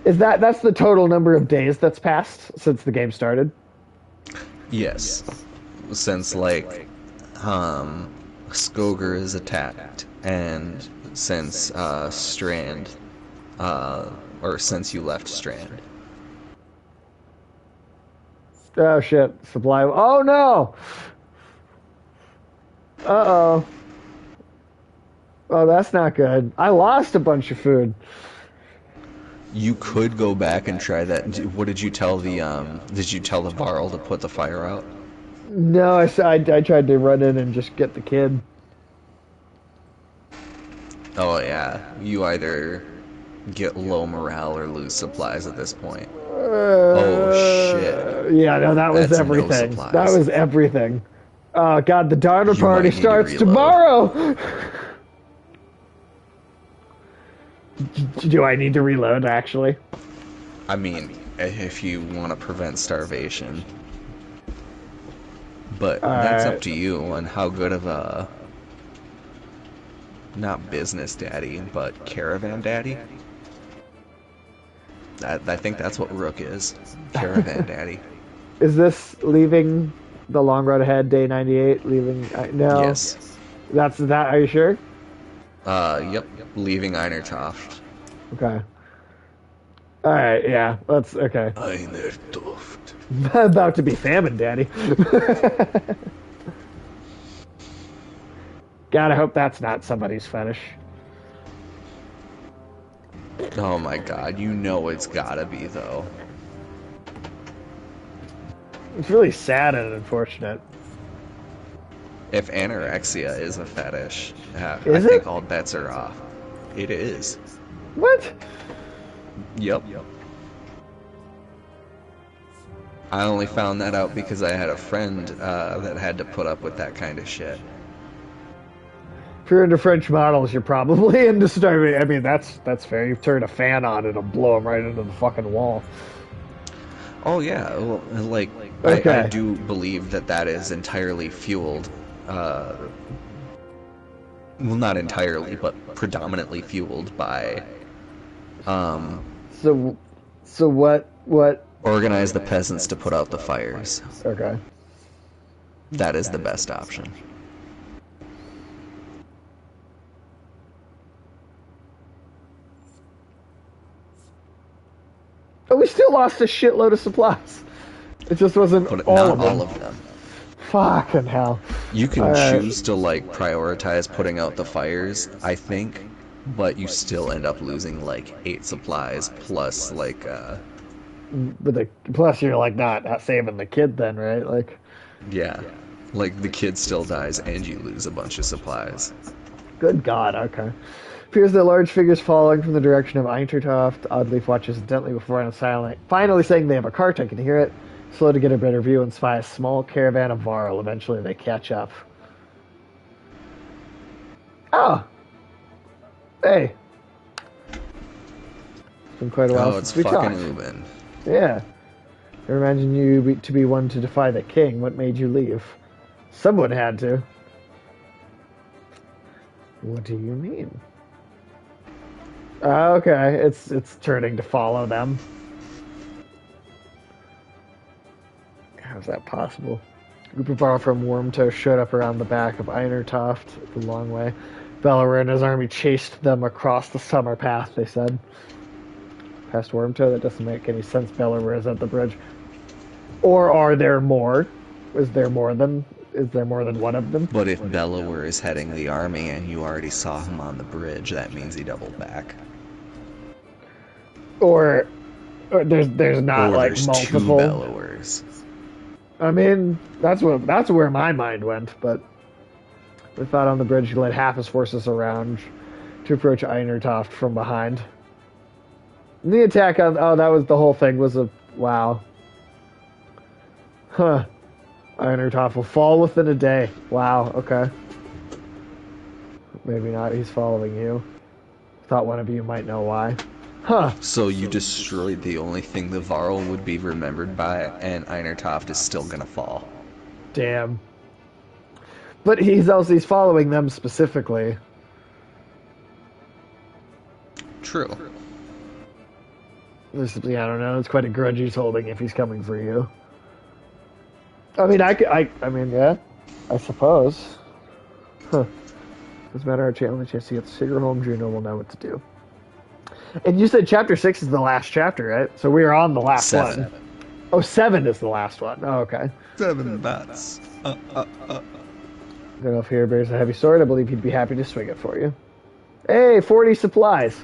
That's the total number of days that's passed since the game started? Yes. Since, like, Skoger is attacked, and since, Strand, or since you left Strand. Oh shit, supply. Oh no! Uh-oh. Oh, that's not good. I lost a bunch of food. You could go back and try that. What did you tell the Varl to put the fire out? No, I tried to run in and just get the kid. Oh yeah, you either get low morale or lose supplies at this point. Oh shit. Yeah, no, that was That's no everything. supplies. That was everything. Oh god, the Donner You Party might need to starts reload. tomorrow! Do I need to reload, actually? I mean, if you want to prevent starvation. But that's up to you on how good of a, not business daddy, but caravan daddy. I think that's what Rook is. Caravan daddy. Is this leaving the long road ahead, day 98? Leaving... no. Yes. That's that, are you sure? Yep. Leaving Einertoft. Okay. Alright, yeah. Let's... okay. Einertoft. About to be famine, Daddy. Gotta hope that's not somebody's fetish. Oh my god, you know it's gotta be, though. It's really sad and unfortunate. If anorexia is a fetish, I Is think it? all bets are off. It is. What? Yep. I only found that out because I had a friend that had to put up with that kind of shit. If you're into French models, you're probably into starving. I mean, that's fair. You turn a fan on, it'll blow them right into the fucking wall. Oh yeah, well, like Okay. I do believe that is entirely fueled. Well, not entirely, but predominantly fueled by So what? organize the peasants to put out the fires. Okay. That is the best option. But we still lost a shitload of supplies. It just wasn't But all not of them. all of them. Fucking hell. You can Alright. choose to like prioritize putting out the fires, I think, but you still end up losing like 8 supplies plus like But plus you're like not saving the kid then, right? Like, yeah. Like the kid still dies and you lose a bunch of supplies. good God, okay. Appears that large figures falling from the direction of Eintertoft. Oddleaf watches intently before finally saying they have a cart. I can hear it. Slow to get a better view and spy a small caravan of Varl. Eventually they catch up. Oh! Hey! It's been quite a while Oh, it's since we fucking talked. Ubin. Yeah. I imagine you to be one to defy the king. What made you leave? Someone had to. What do you mean? Okay, it's turning to follow them. How's that possible? A group of Varl from Wormtoe showed up around the back of Einertoft the long way. Bellower and his army chased them across the summer path, they said. Past Wormtoe? That doesn't make any sense. Bellower is at the bridge. Or are there more? Is there more than one of them? But if Bellower is heading the army and you already saw him on the bridge, that means he doubled back. Or there's not Or like there's multiple. 2 Bellowers. I mean, that's where my mind went, but we thought on the bridge he led half his forces around. to approach Einertoft from behind. And the attack on... Oh, that was the whole thing was a... Wow. Huh. Einertoft will fall within a day. Wow, okay. Maybe not, he's following you. Thought one of you might know why. Huh. So you destroyed the only thing the Varl would be remembered by, and Einertoft is still gonna fall. Damn. But he's following them specifically. True. I don't know. It's quite a grudge he's holding if he's coming for you. I mean, I mean, yeah, I suppose. Huh. Doesn't matter how challenge you see it. Sigurd home, Juno will know what to do. And you said chapter 6 is the last chapter, right? So we are on the last 7. one. Oh, 7 is the last one. Oh, okay. 7 bats. I don't know if here bears a heavy sword. I believe he'd be happy to swing it for you. Hey, 40 supplies.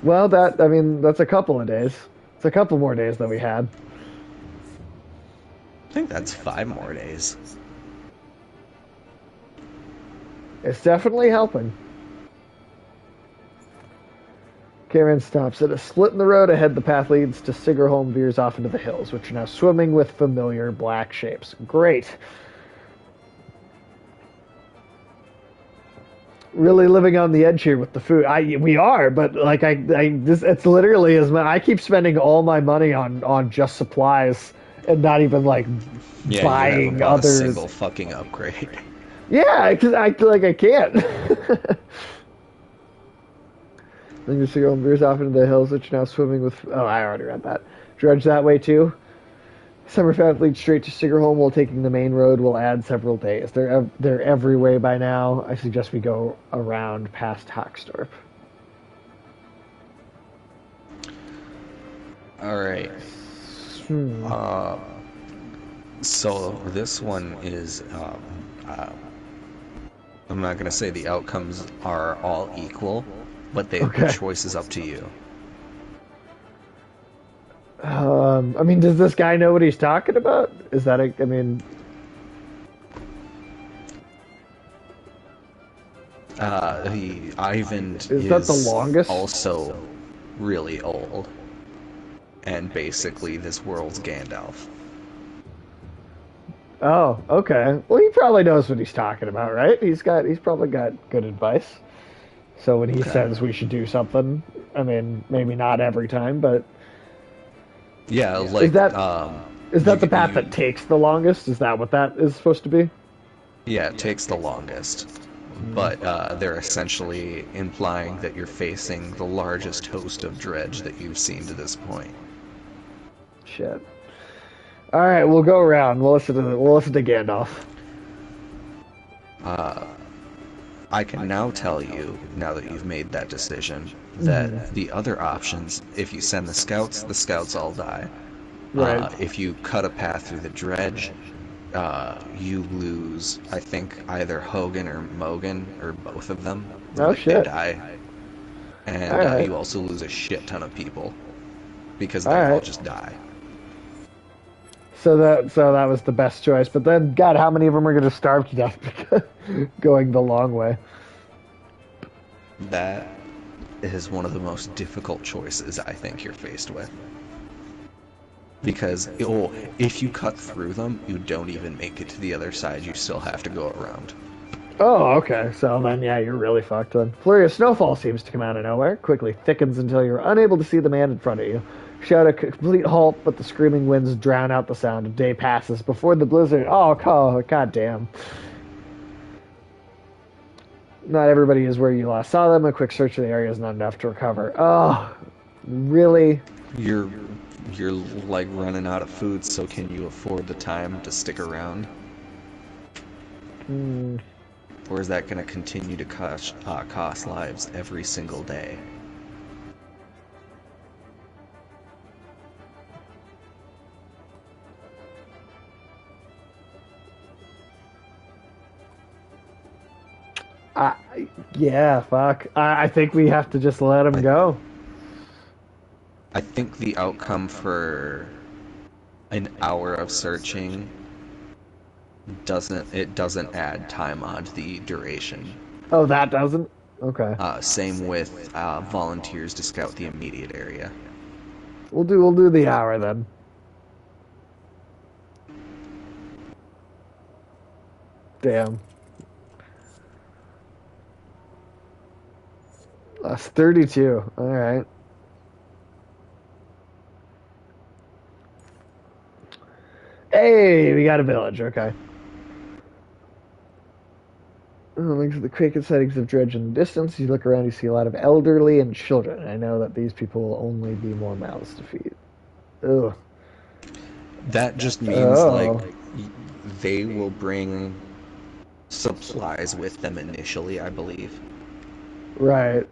Well, that's a couple of days. It's a couple more days than we had. I think that's 5 more days. It's definitely helping. Caravan stops at a split in the road ahead. The path leads to Sigurholm, veers off into the hills, which are now swimming with familiar black shapes. Great. Really living on the edge here with the food. We are, but like it's literally as I keep spending all my money on just supplies and not even like buying you haven't bought a others. single fucking upgrade. Yeah, because I can't. Then you go and veers off into the hills, which are now swimming with. Oh, I already read that. Dredge that way too. Summer path leads straight to Sigurholm, while taking the main road will add several days. They're every way by now. I suggest we go around past Hackstorp. All right. So this one is. I'm not gonna say the outcomes are all equal, but the choice is up to you. I mean, does this guy know what he's talking about? Is that I mean... Ivan is that the longest? Also really old. And basically this world's Gandalf. Oh, okay. Well, he probably knows what he's talking about, right? He's probably got good advice. So when he says we should do something, I mean, maybe not every time, but... Yeah, like... Is that the path that takes the longest? Is that what that is supposed to be? Yeah, it takes the longest. But they're essentially implying that you're facing the largest host of dredge that you've seen to this point. Shit. All right, we'll go around. We'll listen to Gandalf. I can now tell you, now that you've made that decision, that the other options, if you send the scouts all die. Right. If you cut a path through the dredge, you lose, I think, either Hogan or Mogan, or both of them. Oh, shit. They die. And right. you also lose a shit ton of people, because they all just die. So that was the best choice. But then, God, how many of them are going to starve to death because going the long way? That is one of the most difficult choices I think you're faced with. Because if you cut through them, you don't even make it to the other side. You still have to go around. Oh, okay. So then, yeah, you're really fucked then. Flurry of snowfall seems to come out of nowhere. Quickly thickens until you're unable to see the man in front of you. Shout a complete halt, but the screaming winds drown out the sound. A day passes before the blizzard. Oh, god damn. Not everybody is where you last saw them. A quick search of the area is not enough to recover. Oh, really? You're like running out of food, so can you afford the time to stick around? Or is that going to continue to cost lives every single day? Yeah, fuck. I think we have to just let him go. I think the outcome for an hour of searching doesn't add time onto the duration. Oh, that doesn't? Okay. Same with volunteers to scout the immediate area. We'll do the hour then. Damn. That's 32. All right. Hey, we got a village. Okay. Links to the quick sightings of dredge in the distance. You look around, you see a lot of elderly and children. I know that these people will only be more mouths to feed. Ugh. That just means like Oh. they will bring supplies with them initially, I believe. Right.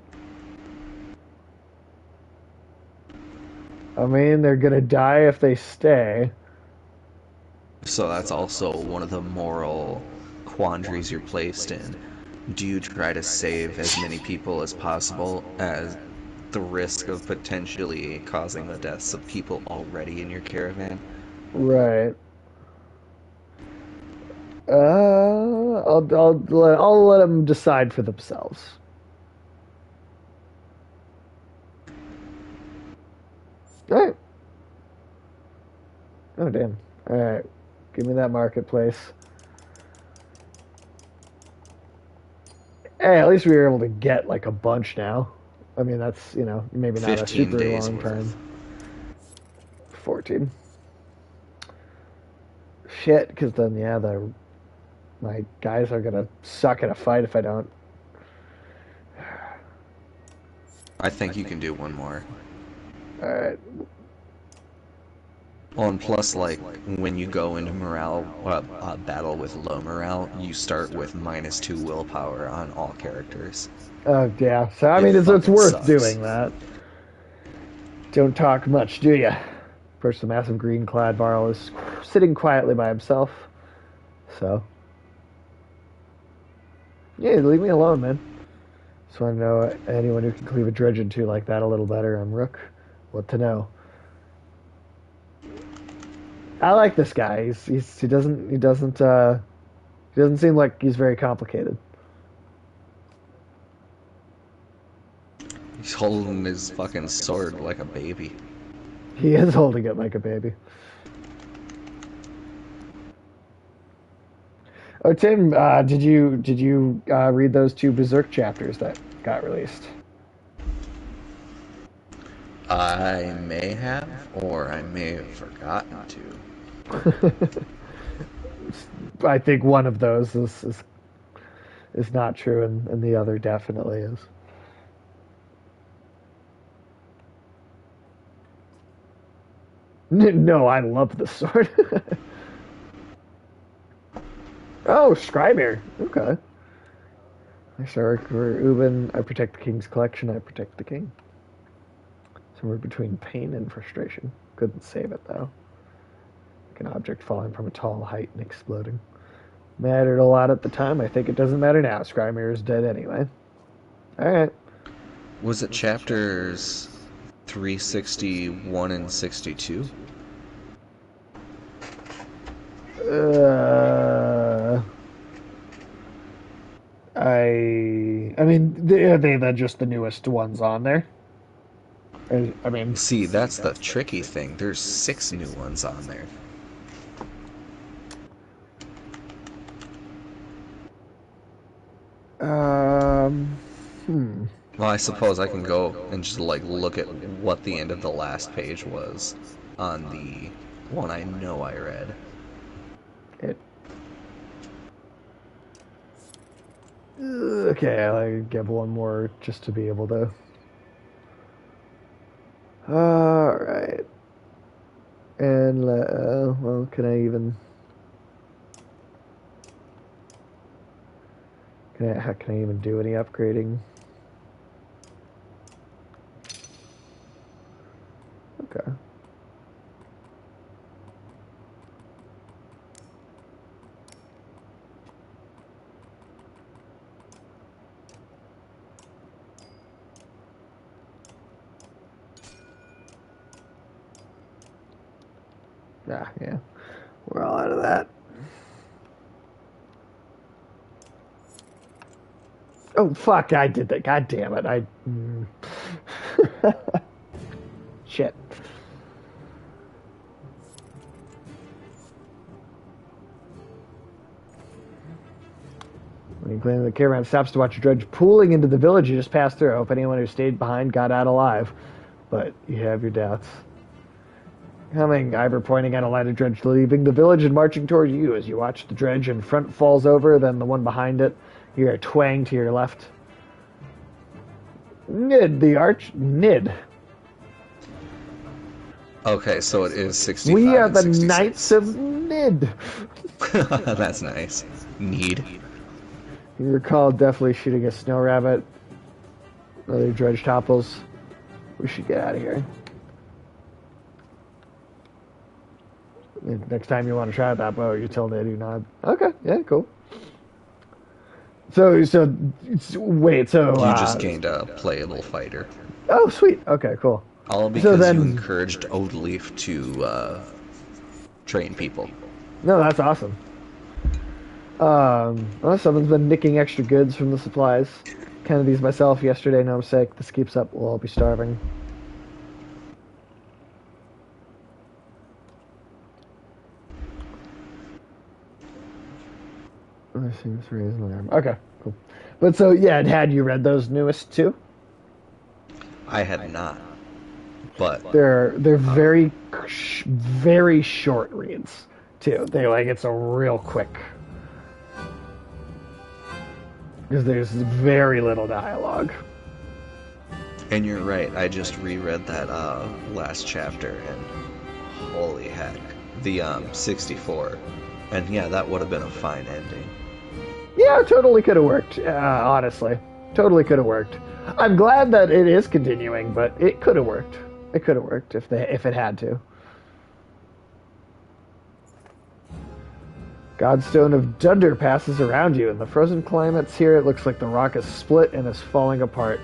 I mean, they're gonna die if they stay. So that's also one of the moral quandaries you're placed in. Do you try to save as many people as possible as the risk of potentially causing the deaths of people already in your caravan? Right. I'll let them decide for themselves. All right. Oh damn. All right. Give me that marketplace. Hey, at least we were able to get like a bunch now. I mean, that's maybe not a 15 super days long time. worth. 14. Shit, because then my guys are gonna suck at a fight if I don't. I think you can do one more. All right. Well, and plus, like, when you go into morale battle with low morale, you start with -2 willpower on all characters. Oh yeah. So I It mean, it's fucking worth sucks. doing that. Don't talk much, do ya? First, the massive green-clad varl is sitting quietly by himself. So yeah, leave me alone, man. Just want to know anyone who can cleave a dredge in two like that a little better. I'm Rook. What to know? I like this guy. He doesn't seem like he's very complicated. He's holding his fucking sword like a baby. He is holding it like a baby. Oh, Tim, did you read those two Berserk chapters that got released? I may have, or I may have forgotten to. I think one of those is not true, and the other definitely is. No, I love the sword. Oh, Skrymir. Okay. I start for Ubin. I protect the king's collection. I protect the king. Somewhere between pain and frustration. Couldn't save it though. Like an object falling from a tall height and exploding. Mattered a lot at the time. I think it doesn't matter now. Skrymir is dead anyway. All right. Was it chapters 361 and 62? Uh, I mean, are they just the newest ones on there? I mean, See, that's the tricky thing. There's 6 new ones on there. um, hmm. Well, I suppose I can go and just like look at what the end of the last page was on the one I know I read. It. Okay, I'll give one more just to be able to. All right. And well, can I even do any upgrading? Okay. Ah, yeah. We're all out of that. Oh, fuck, I did that. God damn it. Shit. When you claim the caravan stops to watch a dredge pooling into the village you just passed through. I hope anyone who stayed behind got out alive. But you have your doubts. Coming, Iver pointing at a lighted dredge leaving the village and marching toward you. As you watch the dredge in front falls over, then the one behind it. You hear a twang to your left. Nid. Okay, so it is We 65 are and the Knights 66. of Nid. That's nice. Need. You recall definitely shooting a snow rabbit. Another dredge topples. We should get out of here. Next time you want to try that bow, you tell Nid you nod. Okay, yeah, cool. So wait, so You just gained a playable fighter. oh, sweet. Okay, cool. All So because you then, encouraged Odleaf to train people. no, that's awesome. Well, someone's been nicking extra goods from the supplies. Counted these myself yesterday. Now I'm sick. This keeps up, we'll all be starving. I seems reasonable. Okay, cool. But so yeah, had you read those newest too? I had not, but They're very short reads too. They like it's a real quick because there's very little dialogue. and you're right. I just reread that last chapter, and holy heck, the 64, and yeah, that would have been a fine ending. Yeah, it totally could have worked. Honestly, totally could have worked. I'm glad that it is continuing, but it could have worked. It could have worked if it had to. Godstone of Dunder passes around you. In the frozen climates here, it looks like the rock is split and is falling apart,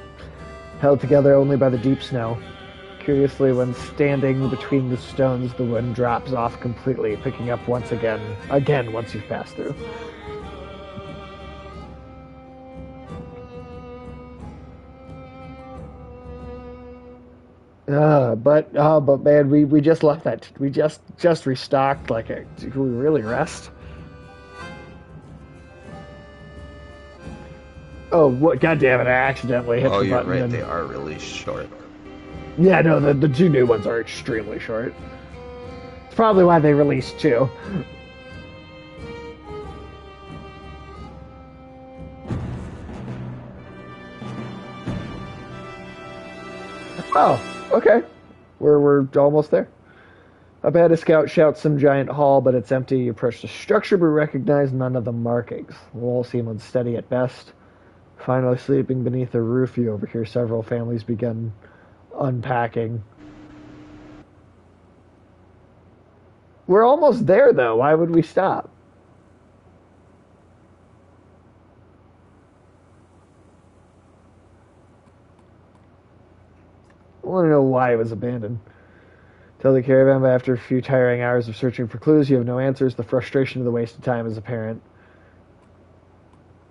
held together only by the deep snow. Curiously, when standing between the stones, the wind drops off completely, picking up once again once you've passed through. But man, we just left that. We just restocked. Like, did we really rest? Oh, what? God damn it! I accidentally hit Oh, the you're button. right. And, They are really short. yeah, no, the two new ones are extremely short. It's probably why they released two. Oh, okay. We're almost there. Up ahead, a scout shouts some giant hall, but it's empty. You approach the structure, but recognize none of the markings. The walls seem unsteady at best. Finally sleeping beneath a roof, you overhear several families begin unpacking. We're almost there, though. Why would we stop? I want to know why it was abandoned. Tell the caravan, but after a few tiring hours of searching for clues, you have no answers. The frustration of the wasted time is apparent.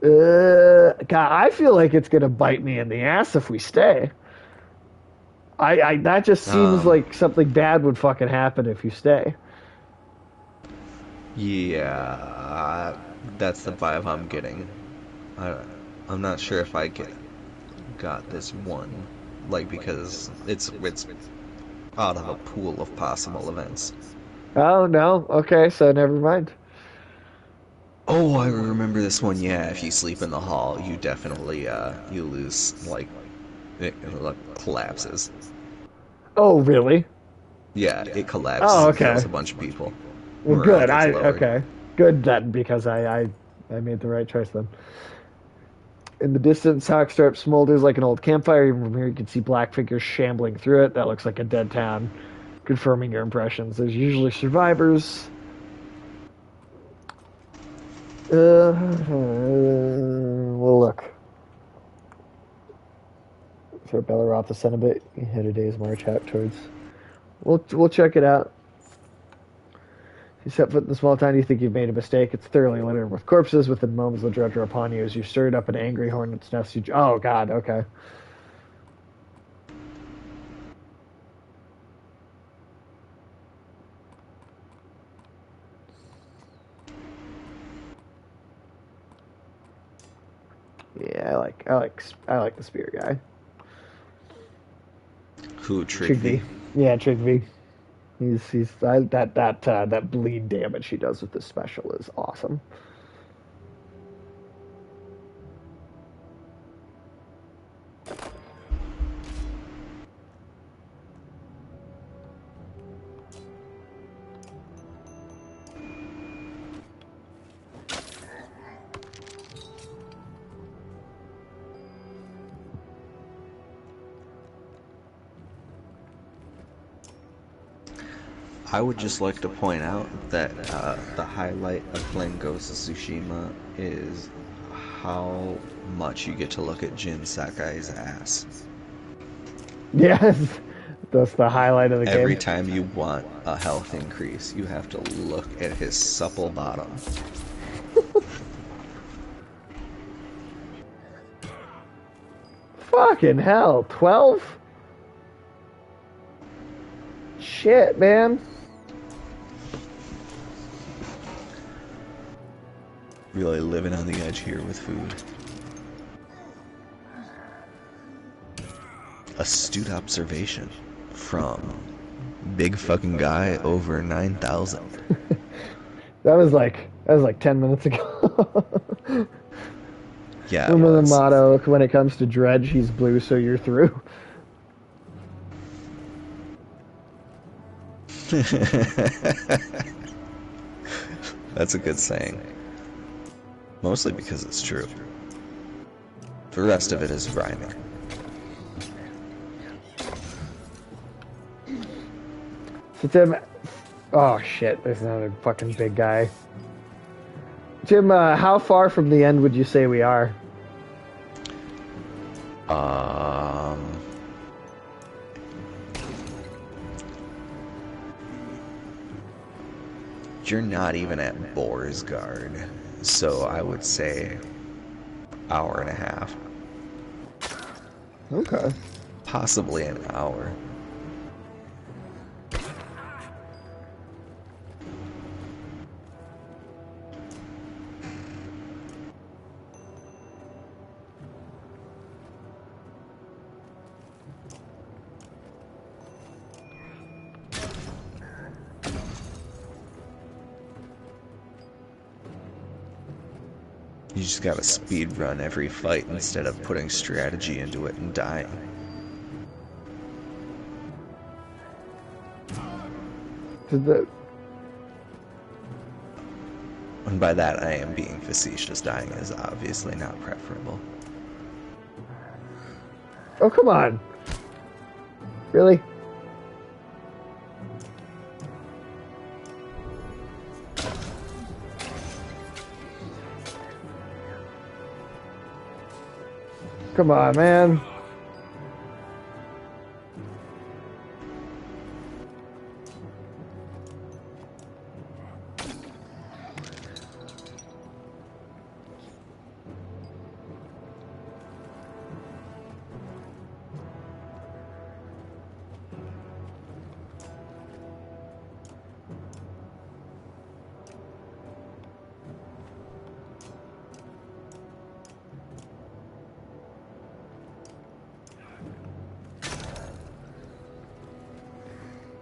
God, I feel like it's gonna bite me in the ass if we stay. I that just seems Um, like something bad would fucking happen if you stay. yeah, that's the vibe I'm getting. I, I'm not sure if got this one, like because it's out of a pool of possible events. Oh no. Okay, so never mind. Oh, I remember this one. Yeah, if you sleep in the hall, you definitely you lose like it collapses. Oh really? Yeah, it collapses Oh and okay. kills a bunch of people. Well, Morale good. gets lowered. Okay. Good then, because I made the right choice then. In the distance, Hawkstarp smolders like an old campfire. Even from here, you can see black figures shambling through it. That looks like a dead town, confirming your impressions. There's usually survivors. Well, look. For Belleroth to send a bit, you had a day's march out towards. We'll check it out. You set foot in the small town, you think you've made a mistake. It's thoroughly littered with corpses. Within moments, the dread are upon you as you stirred up an angry hornet's nest. Oh, God, okay. Yeah, I like the spear guy. Who, Trigby? Yeah, Trigby. That bleed damage he does with this special is awesome. I would just like to point out that the highlight of playing Ghost of Tsushima is how much you get to look at Jin Sakai's ass. Yes, that's the highlight of the game. Every time you want a health increase, you have to look at his supple bottom. Fucking hell, 12? Shit, man. Really living on the edge here with food. Astute observation from big fucking guy over 9,000. That was like 10 minutes ago. Yeah, Remember the motto, when it comes to Dredge, he's blue, so you're through. That's a good saying. Mostly because it's true. The rest of it is rhyming. So Tim, oh shit, there's another fucking big guy. Tim, how far from the end would you say we are? You're not even at Borsgard, so I would say hour and a half. Okay. Possibly an hour. You just gotta speed run every fight instead of putting strategy into it and dying. And by that I am being facetious. Dying is obviously not preferable. Oh, come on. Really? Come on, man.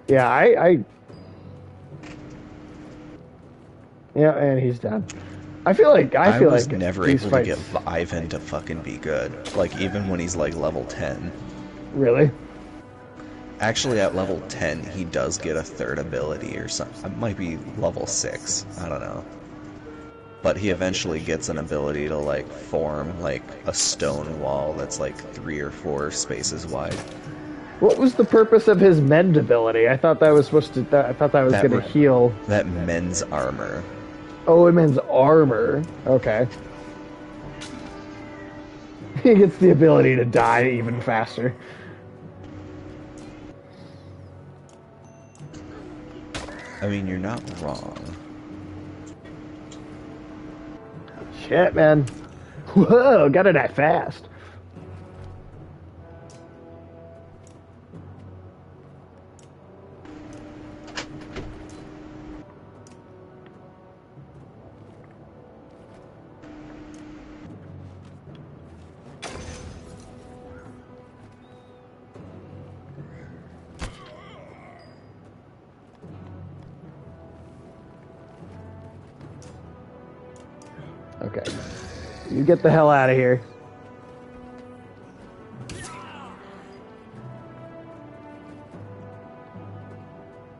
Yeah, yeah, and he's done. I feel like I was like never able to get Ivan to fucking be good. Like, even when he's like level 10. Really? Actually, at level 10, he does get a third ability or something. It might be level 6. I don't know. But he eventually gets an ability to, like, form, like, a stone wall that's, like, 3 or 4 spaces wide. What was the purpose of his mend ability? I thought that was supposed to. I thought that was going to heal. That mends armor. Oh, it mends armor. Okay. He gets the ability to die even faster. I mean, you're not wrong. Shit, man. Whoa, gotta die fast. Okay. You get the hell out of here.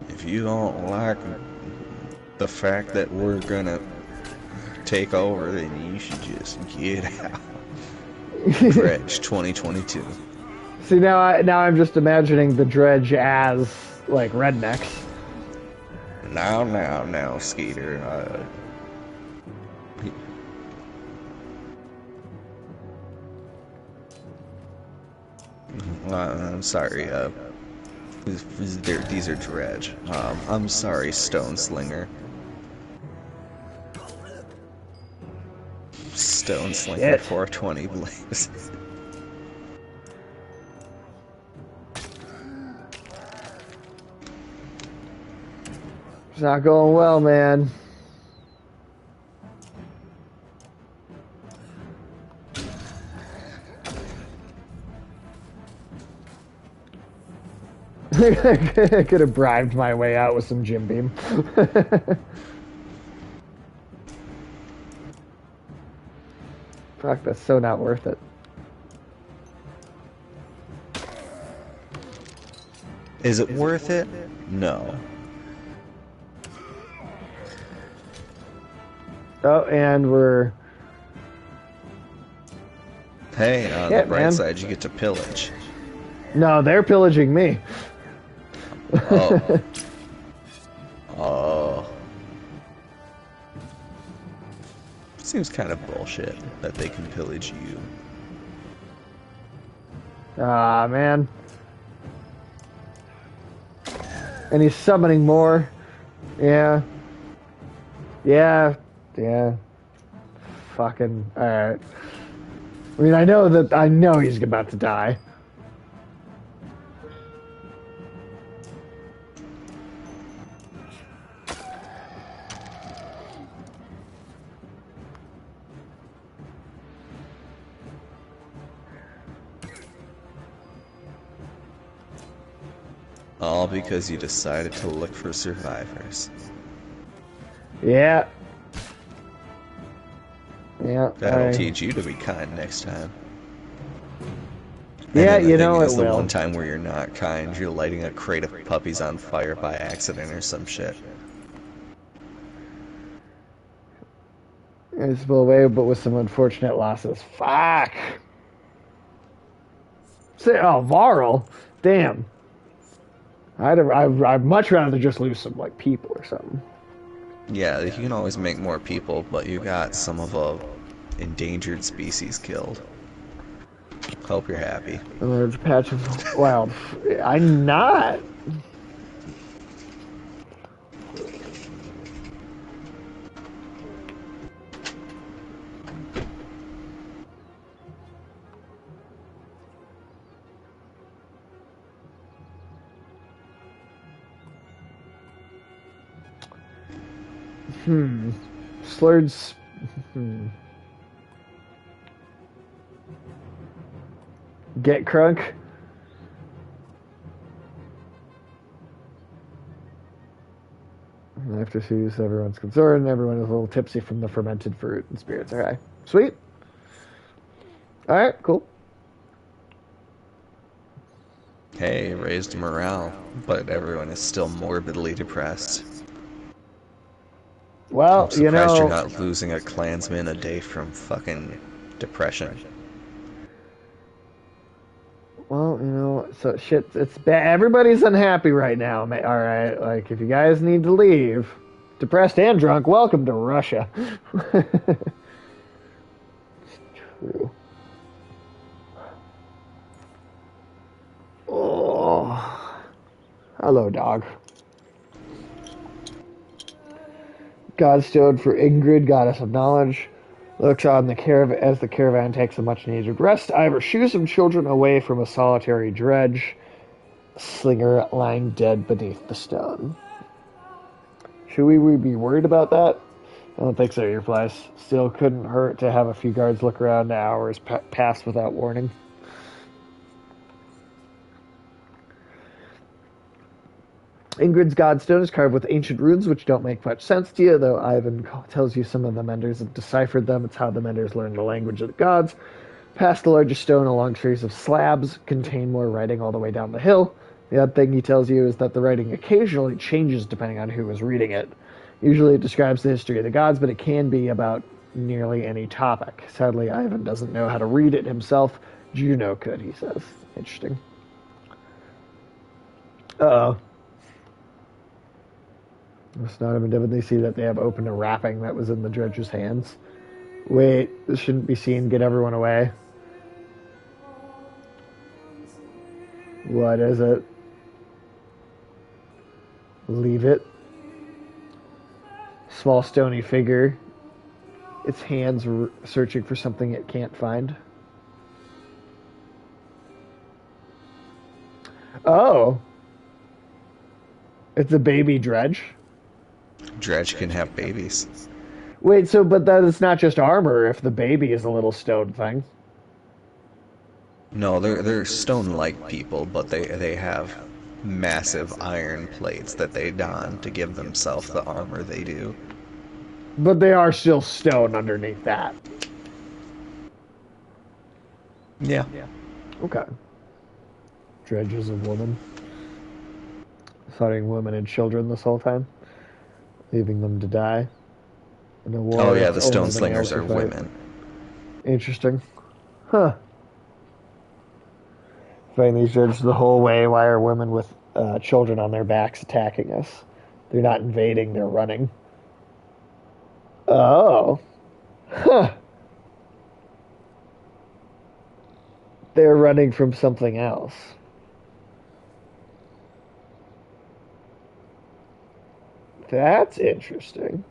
If you don't like the fact that we're gonna take over, then you should just get out. Dredge 2022. See, now I'm just imagining the dredge as like rednecks. Now, Skeeter. I'm sorry. These are dredge. I'm sorry, Stone Slinger. Stone Slinger Shit. 420 Blaze. It's not going well, man. I could have bribed my way out with some Jim Beam. Fuck, that's so not worth it. Is it worth it? No. Oh, and we're... Hey, on Shit, the bright man. side, you get to pillage. No, they're pillaging me. Oh. Oh. Seems kind of bullshit that they can pillage you. Ah, man. And he's summoning more. Yeah. Yeah. Yeah. Fucking... Alright. I mean, I know he's about to die. All because you decided to look for survivors. Yeah. Yeah. That'll teach you to be kind next time. Yeah, And then the you thing know is, it the will. one time where you're not kind, you're lighting a crate of puppies on fire by accident or some shit. It's blow away, but with some unfortunate losses. Fuck. Say, oh, Varl. Damn. I'd much rather just lose some like people or something. Yeah, you can always make more people, but you got some of a endangered species killed. Hope you're happy. A large patch of wild. I'm not. Slurred. Get crunk. After sees everyone's concerned, everyone is a little tipsy from the fermented fruit and spirits are high. Sweet. Alright, cool. Hey, raised morale, but everyone is still morbidly depressed. Well, I'm surprised you're not losing a Klansman a day from fucking depression. Well, so shit, it's bad. Everybody's unhappy right now. All right, like if you guys need to leave, depressed and drunk, welcome to Russia. True. Oh, hello, dog. Godstone for Ingrid, goddess of knowledge. Looks on the caravan as the caravan takes a much-needed rest. Ivor shoos some children away from a solitary dredge. Slinger lying dead beneath the stone. Should we be worried about that? I don't think so, he replies. Still couldn't hurt to have a few guards look around. Hours pass without warning. Ingrid's Godstone is carved with ancient runes which don't make much sense to you, though Ivan tells you some of the menders have deciphered them. It's how the menders learn the language of the gods. Past the largest stone, a long series of slabs contain more writing all the way down the hill. The odd thing he tells you is that the writing occasionally changes depending on who is reading it. Usually it describes the history of the gods, but it can be about nearly any topic. Sadly, Ivan doesn't know how to read it himself. Juno could, he says. Interesting. Uh-oh. Must not have been done. They see that they have opened a wrapping that was in the dredger's hands. Wait, this shouldn't be seen. Get everyone away. What is it? Leave it. Small stony figure. Its hands searching for something it can't find. Oh. It's a baby dredge. Dredge can have babies. Wait, so, but that is not just armor if the baby is a little stone thing. No, they're stone-like people, but they have massive iron plates that they don to give themselves the armor they do. But they are still stone underneath that. Yeah. Okay. Dredge is a woman. Slaughtering women and children this whole time. Leaving them to die. In a war Oh yeah, the only stone the slingers males are who fight. women. Interesting. Huh. Fighting these dredges the whole way. Why are women with children on their backs attacking us? They're not invading, they're running. Oh. Huh. They're running from something else. That's interesting.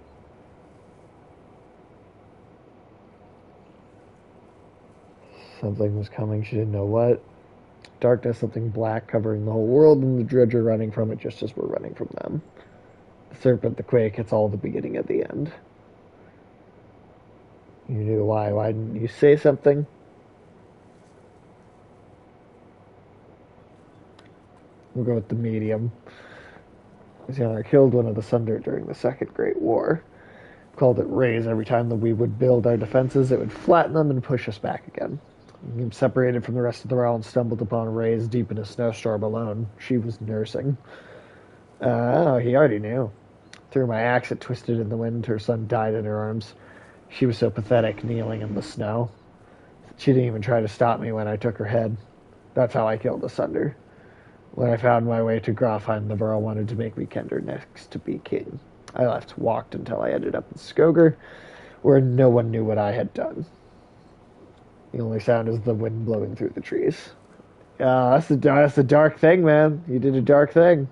Something was coming, she didn't know what. Darkness, something black covering the whole world, and the dredger running from it just as we're running from them. The serpent, the quake, it's all the beginning of the end. You knew why. Why didn't you say something? We'll go with the medium. Xehanort killed one of the Sunder during the Second Great War. Called it raise. Every time that we would build our defenses, it would flatten them and push us back again. He separated from the rest of the realm and stumbled upon Ray's deep in a snowstorm alone. She was nursing. Oh, he already knew. Through my axe, it twisted in the wind. Her son died in her arms. She was so pathetic, kneeling in the snow. She didn't even try to stop me when I took her head. That's how I killed the Sunder. When I found my way to Grafheim, the Burl wanted to make me Kender next to be king. I left, walked until I ended up in Skoger, where no one knew what I had done. The only sound is the wind blowing through the trees. That's the dark thing, man. You did a dark thing.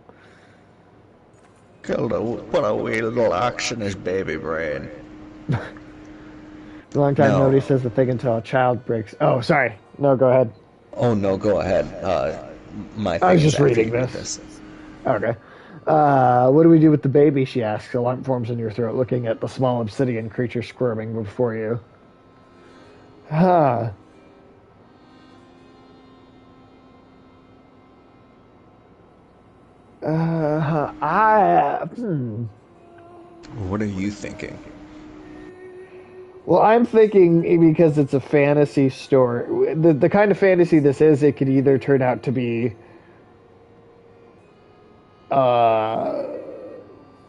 Put a wee little action in his baby brain. A long time No. nobody says the thing until a child breaks. Oh, sorry. No, go ahead. Oh no, go ahead. My thing I was is just after reading you read this. Okay. What do we do with the baby, she asks. A lump forms in your throat, looking at the small obsidian creature squirming before you. Huh. What are you thinking? Well, I'm thinking because it's a fantasy story. The kind of fantasy this is, it could either turn out to be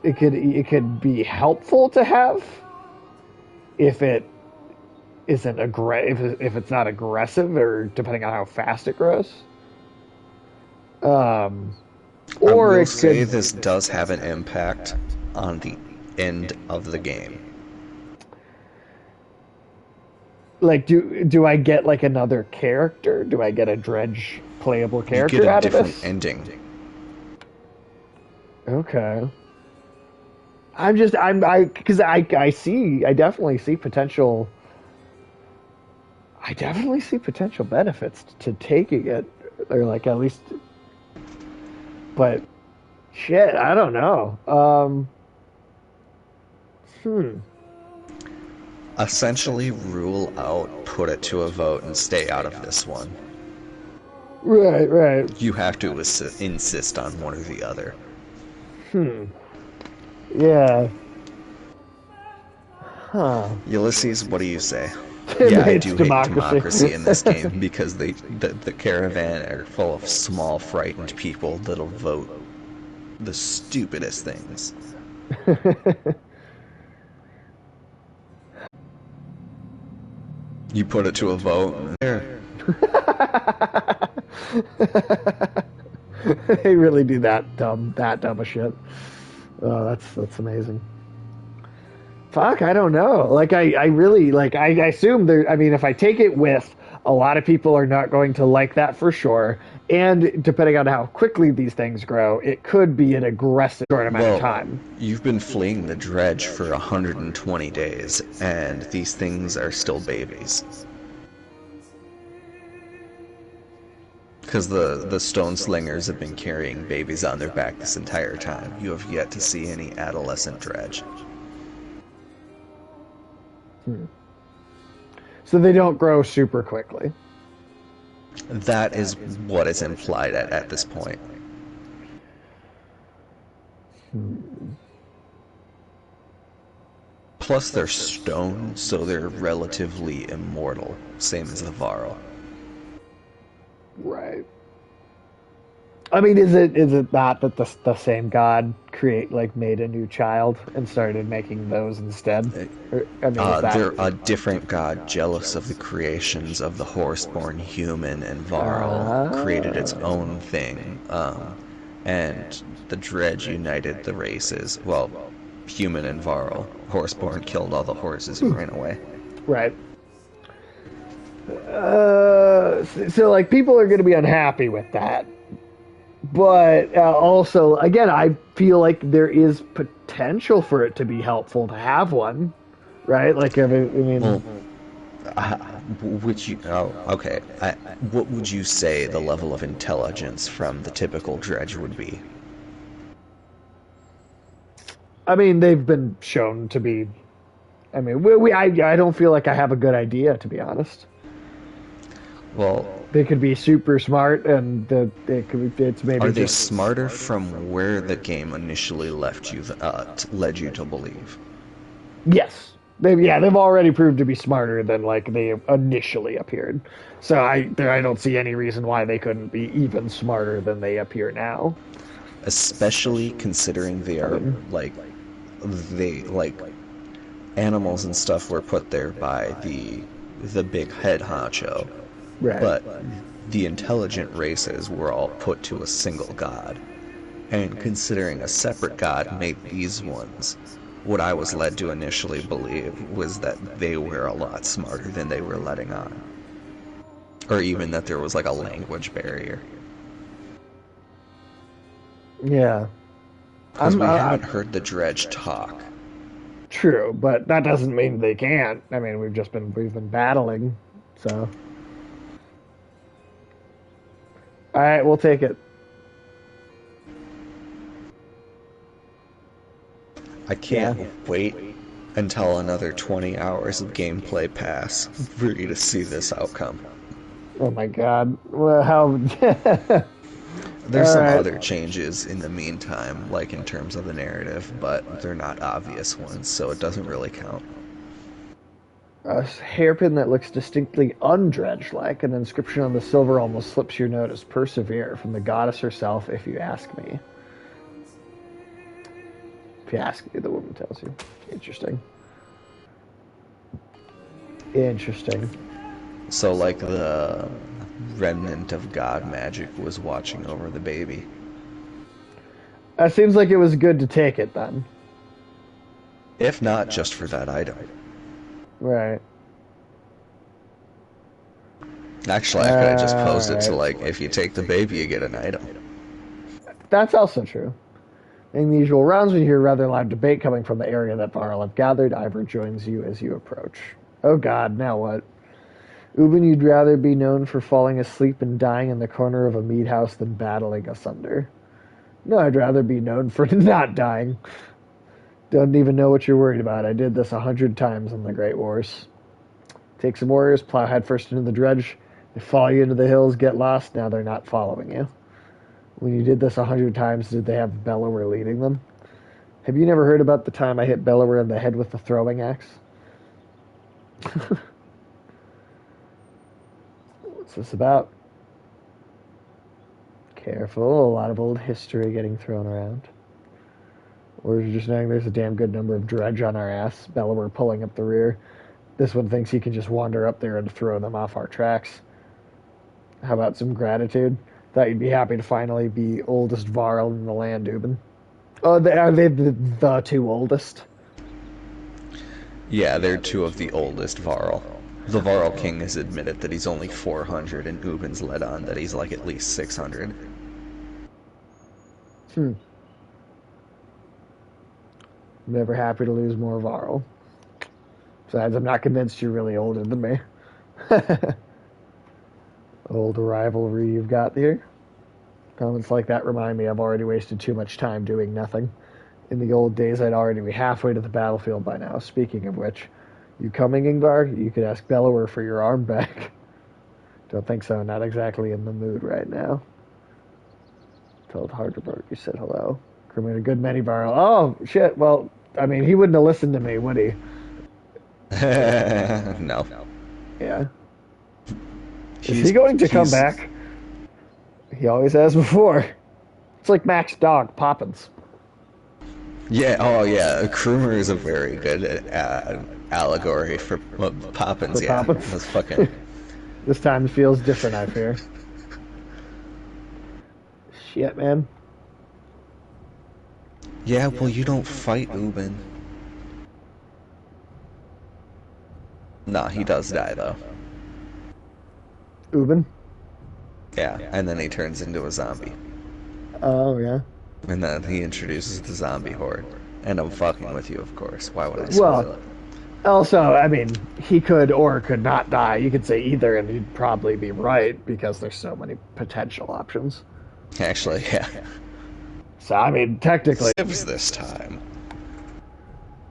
it could be helpful to have if it isn't if it's not aggressive, or depending on how fast it grows. I Or will it say could this does have an impact on the end of the game. like do I get like another character? Do I get a Dredge playable You character get a out of different this? ending. Okay. because I definitely see potential. I definitely see potential benefits to taking it, or like at least, but shit, I don't know. Hmm. Essentially, rule out, put it to a vote, and stay out of this one. Right, right. You have to insist on one or the other. Hmm. Yeah. Huh. Ulysses, what do you say? Yeah, I It's do hate democracy. democracy in this game because the caravan are full of small, frightened people that'll vote the stupidest things. You put it to a vote. There. They really do that dumb of shit. Oh, that's amazing. Fuck, I don't know. Like I really like I assume there I mean if I take it with a lot of people are not going to like that for sure. And depending on how quickly these things grow, it could be an aggressive short amount of Well, time. you've been fleeing the dredge for 120 days, and these things are still babies. Because the stone slingers have been carrying babies on their back this entire time. You have yet to see any adolescent dredge. Hmm. So they don't grow super quickly. That is what is implied at this point. Hmm. Plus, they're stone, so they're relatively immortal, same as the Varl. Right. I mean, is it not that the same God made a new child and started making those instead? Or, I mean, is that They're a different god, jealous of the creations of the horse-born human, and Varl created its own thing. And the dredge united the races. Well, human and Varl. Horseborn killed all the horses and ran away. right? So like people are going to be unhappy with that, but also again, I feel like there is potential for it to be helpful to have one, right? Like I mean, Well, would you? Oh, okay. What would you say the level of intelligence from the typical dredge would be? I mean they've been shown to be. I mean, I don't feel like I have a good idea to be honest. Well, They could be super smart, and it's maybe are they just smarter from where the game initially led you to believe? yes. They've already proved to be smarter than like they initially appeared. So I don't see any reason why they couldn't be even smarter than they appear now. Especially considering they I are mean, like animals and stuff were put there by the big head honcho, right. but the intelligent races were all put to a single god. And considering a separate god made these ones, what I was led to initially believe was that they were a lot smarter than they were letting on. Or even that there was like a language barrier. Yeah. Because we haven't heard the dredge talk. True, but that doesn't mean they can't. I mean, we've been battling, so. All right, we'll take it. I can't Yeah. wait until another 20 hours of gameplay pass for you to see this outcome. Oh my God. Well, how? There's All some right. other changes in the meantime, like in terms of the narrative, but they're not obvious ones, so it doesn't really count. A hairpin that looks distinctly undredge-like. An inscription on the silver almost slips your notice. Persevere from the goddess herself, if you ask me. If you ask me, the woman tells you. Interesting. Interesting. So, like, the remnant of god magic was watching over the baby. It seems like it was good to take it then. If not just for that item. Right. Actually, I could have just posed it to, Alright. like, if you take the baby, you get an item. That's also true. In the usual rounds, we hear rather loud debate coming from the area that Varl have gathered. Ivor joins you as you approach. Oh god, now what? Ubin, you'd rather be known for falling asleep and dying in the corner of a mead house than battling asunder. No, I'd rather be known for not dying. Don't even know what you're worried about. I did this 100 times in the Great Wars. Take some warriors, plow headfirst into the dredge. They follow you into the hills, get lost. Now they're not following you. When you did this 100 times, did they have Bellower leading them? Have you never heard about the time I hit Bellower in the head with the throwing axe? What's this about? Careful, a lot of old history getting thrown around. Or is it just knowing there's a damn good number of dredge on our ass, Bellower pulling up the rear. This one thinks he can just wander up there and throw them off our tracks. How about some gratitude? Thought you'd be happy to finally be oldest Varl in the land, Ubin. Oh, are they the two oldest? Yeah, they're two of the oldest Varl. The Varl King has admitted that he's only 400, and Ubin's led on that he's like at least 600. Never happy to lose more Varl. Besides, I'm not convinced you're really older than me. Old rivalry you've got here. Comments like that remind me I've already wasted too much time doing nothing. In the old days, I'd already be halfway to the battlefield by now. Speaking of which, you coming, Ingvar? You could ask Bellower for your arm back. Don't think so. Not exactly in the mood right now. Told Harderberg you said hello. Crewman a good many Varl. Oh, shit. Well, I mean, he wouldn't have listened to me, would he? No. Yeah. Is he going to come back? He always has before. It's like Mac's dog, Poppins. Yeah, oh yeah, Krumer is a very good allegory for Poppins, For yeah. Poppins. That's fucking... This time feels different, I fear. Shit, man. Yeah, well, you don't fight Ubin. Nah, he does die, though. Ubin? Yeah, and then he turns into a zombie. Oh, yeah. And then he introduces the zombie horde. And I'm fucking with you, of course. Why would I spoil it? Also, I mean, he could or could not die. You could say either, and you'd probably be right, because there's so many potential options. Actually, yeah. So, I mean, technically... Saves this time.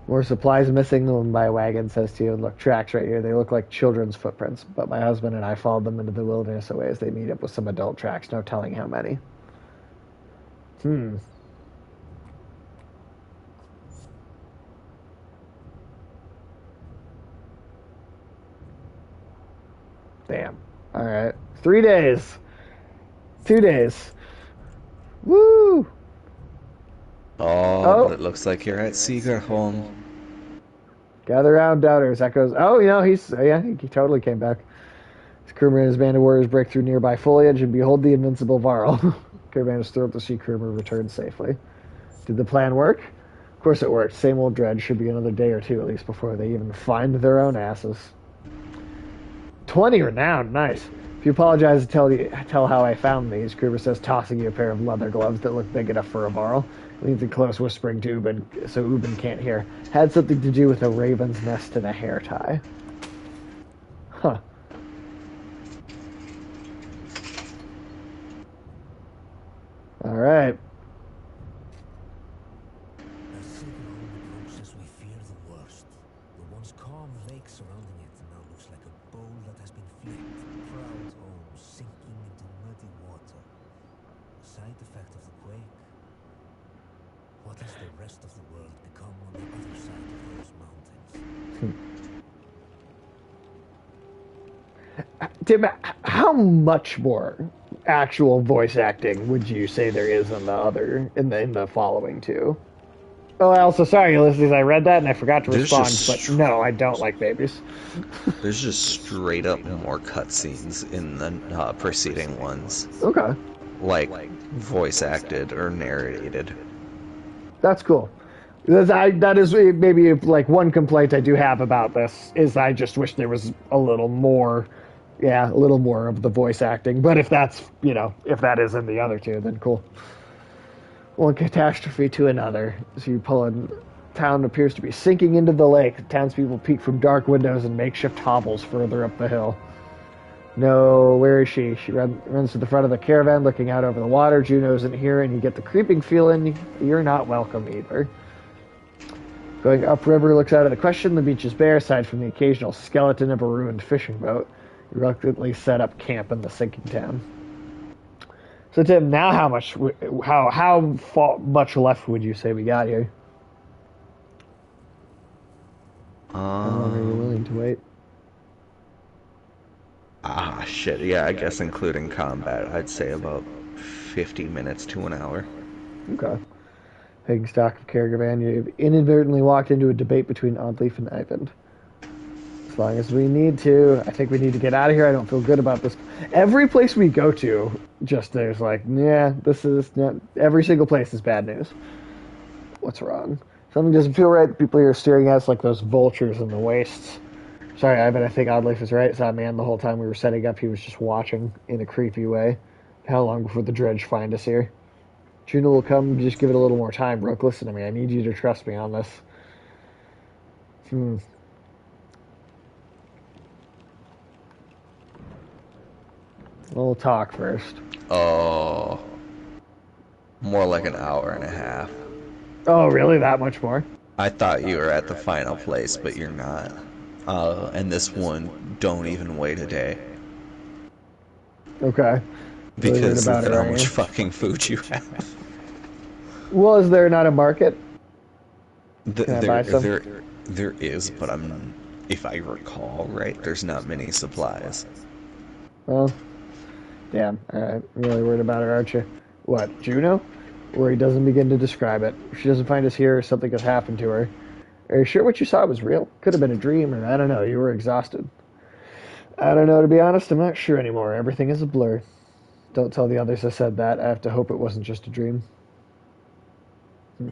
More supplies missing, the one by wagon says to you, look, tracks right here. They look like children's footprints, but my husband and I followed them into the wilderness a ways. They meet up with some adult tracks, no telling how many. Damn. Alright. 3 days. 2 days. Woo! Oh, but it looks like you're at Saga home. Gather round, doubters. Echoes. Oh, you know, he totally came back. His crewman and his band of warriors break through nearby foliage and behold the invincible Varl. Caravan is thrilled to see crewman return safely. Did the plan work? Of course it worked. Same old dredge. Should be another day or two at least before they even find their own asses. 20 renowned. Nice. If you apologize, tell how I found these. Kruber says, tossing you a pair of leather gloves that look big enough for a Varl. Leans in close, whispering to Ubin, so Ubin can't hear. Had something to do with a raven's nest and a hair tie. Huh. All right. As Saga home approaches, we fear the worst. The once calm lake surrounding it now looks like a bowl that has been flipped. Proud home sinking into muddy water. A side effect of the quake. What has the rest of the world become on the other side of those mountains? Tim, how much more actual voice acting would you say there is in the following two? Oh, also, sorry, listeners, I read that and I forgot to respond, but no, I don't like babies. There's just straight up more cutscenes in the preceding ones. Okay. Like, voice acted or narrated. That's cool. That is maybe like one complaint I do have about this is I just wish there was a little more of the voice acting. But if that's, if that is in the other two, then cool. one catastrophe to another. As you pull in, town appears to be sinking into the lake. The townspeople peek from dark windows and makeshift hovels further up the hill. No, where is she? She runs to the front of the caravan, looking out over the water. Juno isn't here, and you get the creeping feeling you're not welcome either. Going upriver, looks out of the question. The beach is bare, aside from the occasional skeleton of a ruined fishing boat. You reluctantly set up camp in the sinking town. So Tim, now how much left would you say we got here? How long are you willing to wait? Shit. Yeah, I guess including combat, I'd say about 50 minutes to an hour. Okay. Taking stock of caravan, you've inadvertently walked into a debate between Oddleaf and Ivan. As long as we need to, I think we need to get out of here. I don't feel good about this. Every place we go to, just there's like, yeah, this is not. Every single place is bad news. What's wrong? Something doesn't feel right. The people here are staring at us like those vultures in the wastes. Sorry, Ivan, I think Oddleaf is right. It's that man the whole time we were setting up. He was just watching in a creepy way. How long before the dredge find us here? Juno will come. Just give it a little more time, Brooke. Listen to me. I need you to trust me on this. We'll talk first. Oh, more like an hour and a half. Oh, really? That much more? I thought you were at the final place, but you're not. And this one, don't even wait a day. Okay. Really weird Because about of it, how aren't much you? fucking food you have. Well, is there not a market? Can I buy some? There is, but if I recall right, there's not many supplies. Well, damn. All right. Really worried about her, aren't you? What, Juno? Or he doesn't begin to describe it. If she doesn't find us here, something has happened to her. Are you sure what you saw was real? Could have been a dream, or I don't know. You were exhausted. I don't know, to be honest. I'm not sure anymore. Everything is a blur. Don't tell the others I said that. I have to hope it wasn't just a dream. I